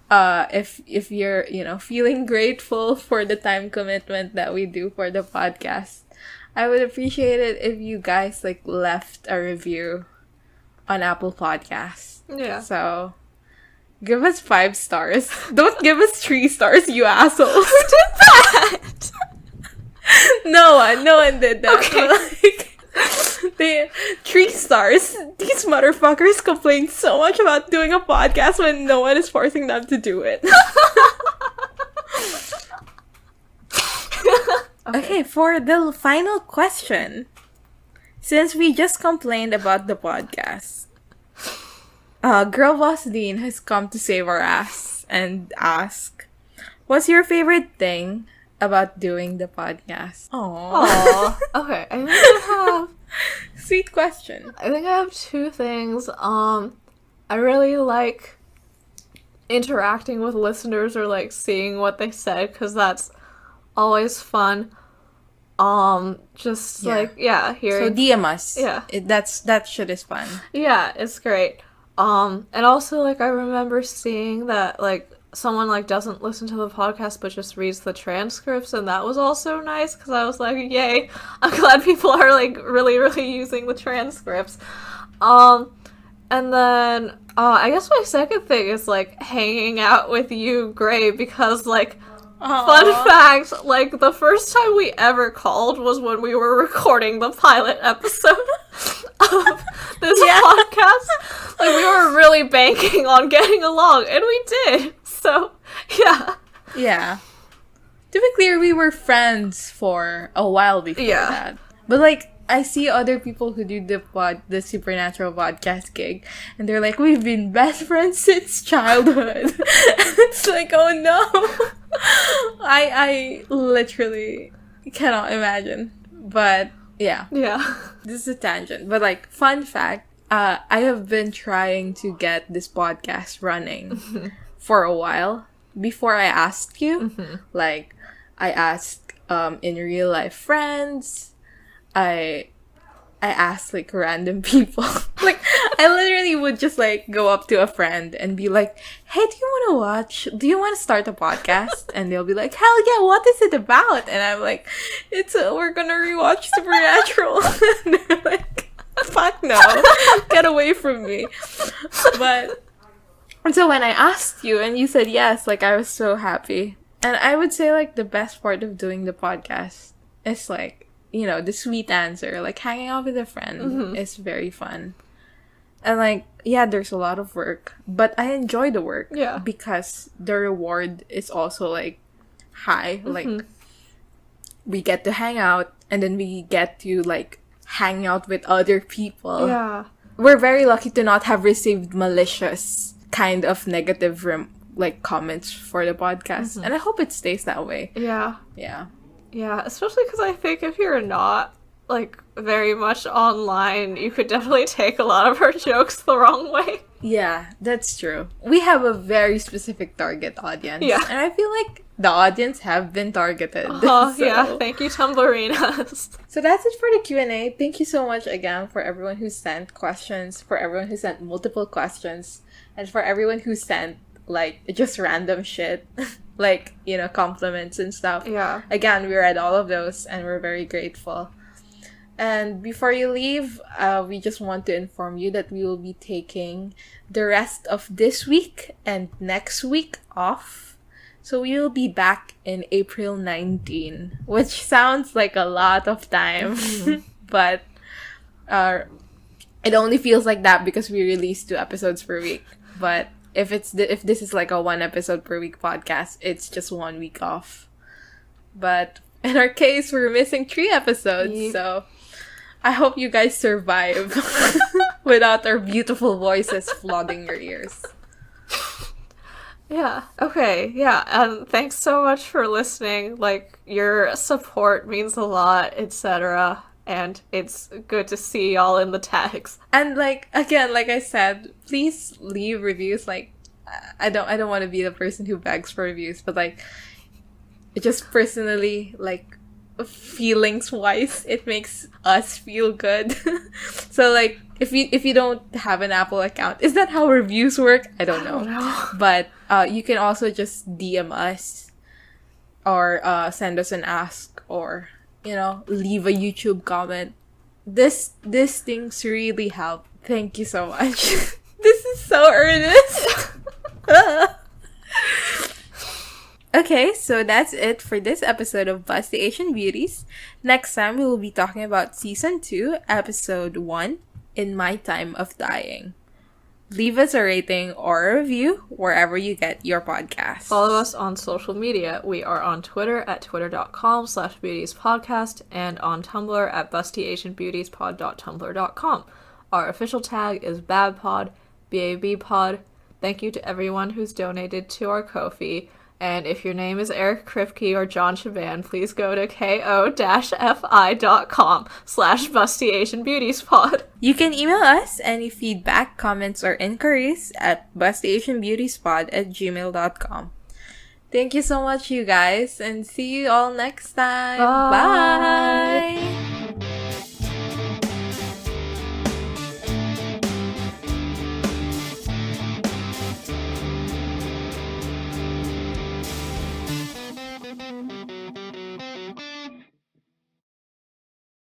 if you're, feeling grateful for the time commitment that we do for the podcast, I would appreciate it if you guys, like, left a review on Apple Podcasts. Yeah. So, give us 5 stars. Don't give us 3 stars, you assholes. Who did that? No one did that. Okay. Like, they 3 stars. These motherfuckers complain so much about doing a podcast when no one is forcing them to do it. Okay, for the final question. Since we just complained about the podcast, Girl Boss Dean has come to save our ass and ask, what's your favorite thing about doing the podcast? Aww. Okay, I think I have... Sweet question. I think I have 2 things. I really like interacting with listeners or, like, seeing what they said, because that's always fun. Hearing... So DM us. Yeah. That shit is fun. Yeah, it's great. And also, like, I remember seeing that, like, someone, like, doesn't listen to the podcast but just reads the transcripts, and that was also nice, because I was like, yay, I'm glad people are, like, really, really using the transcripts. And then, I guess my second thing is, like, hanging out with you, Gray, because, like, fun fact, like, the first time we ever called was when we were recording the pilot episode of this podcast. Like, we were really banking on getting along, and we did. So, yeah. Yeah. To be clear, we were friends for a while before that. But, like, I see other people who do the Supernatural podcast gig, and they're like, we've been best friends since childhood. It's like, oh no. I literally cannot imagine. But, yeah. Yeah. This is a tangent. But, like, fun fact, I have been trying to get this podcast running for a while before I asked you. Like, I asked in real life friends. I asked, like, random people. Like, I literally would just, like, go up to a friend and be like, hey, do you want to start a podcast? And they'll be like, hell yeah, what is it about? And I'm like, we're gonna rewatch Supernatural. And they're like, fuck no, get away from me. And so when I asked you and you said yes, like, I was so happy. And I would say, like, the best part of doing the podcast is, like, the sweet answer, like, hanging out with a friend is very fun. And, like, yeah, there's a lot of work, but I enjoy the work. Yeah. Because the reward is also, like, high. Like, we get to hang out, and then we get to, like, hang out with other people. Yeah. We're very lucky to not have received malicious kind of negative, comments for the podcast. And I hope it stays that way. Yeah. Yeah. Yeah, especially because I think if you're not, like, very much online, you could definitely take a lot of our jokes the wrong way. Yeah, that's true. We have a very specific target audience. Yeah. And I feel like the audience have been targeted. Yeah, thank you, Tumblrinas. So that's it for the Q&A. Thank you so much again for everyone who sent questions, for everyone who sent multiple questions, and for everyone who sent, like, just random shit. Like, compliments and stuff. Yeah. Again, we read all of those, and we're very grateful. And before you leave, we just want to inform you that we will be taking the rest of this week and next week off. So we will be back in April 19, which sounds like a lot of time. But it only feels like that because we release 2 episodes per week. But if this is like a 1 episode per week podcast, it's just 1 week off. But in our case, we're missing 3 episodes, so I hope you guys survive without our beautiful voices flooding your ears. Yeah, okay, yeah, and thanks so much for listening. Like, your support means a lot, etc., and it's good to see y'all in the tags. And, like, again, like I said, please leave reviews, like, I don't want to be the person who begs for reviews, but like, it just personally, like, feelings wise, it makes us feel good. So like, if you don't have an Apple account, is that how reviews work? I don't know. But you can also just DM us or send us an ask, or leave a YouTube comment. This things really help. Thank you so much. This is so earnest. Okay, so that's it for this episode of Buzz the Asian Beauties. Next time, we will be talking about Season 2, Episode 1, In My Time of Dying. Leave us a rating or a review wherever you get your podcast. Follow us on social media. We are on Twitter at twitter.com/beautiespodcast and on Tumblr at bustyasianbeautiespod.tumblr.com. Our official tag is BABPod, BABPod. Thank you to everyone who's donated to our Ko-fi. And if your name is Eric Kripke or John Shaban, please go to ko-fi.com/bustyasianbeautiespod. You can email us any feedback, comments, or inquiries at bustyasianbeautiespod@gmail.com. Thank you so much, you guys, and see you all next time. Bye. Bye.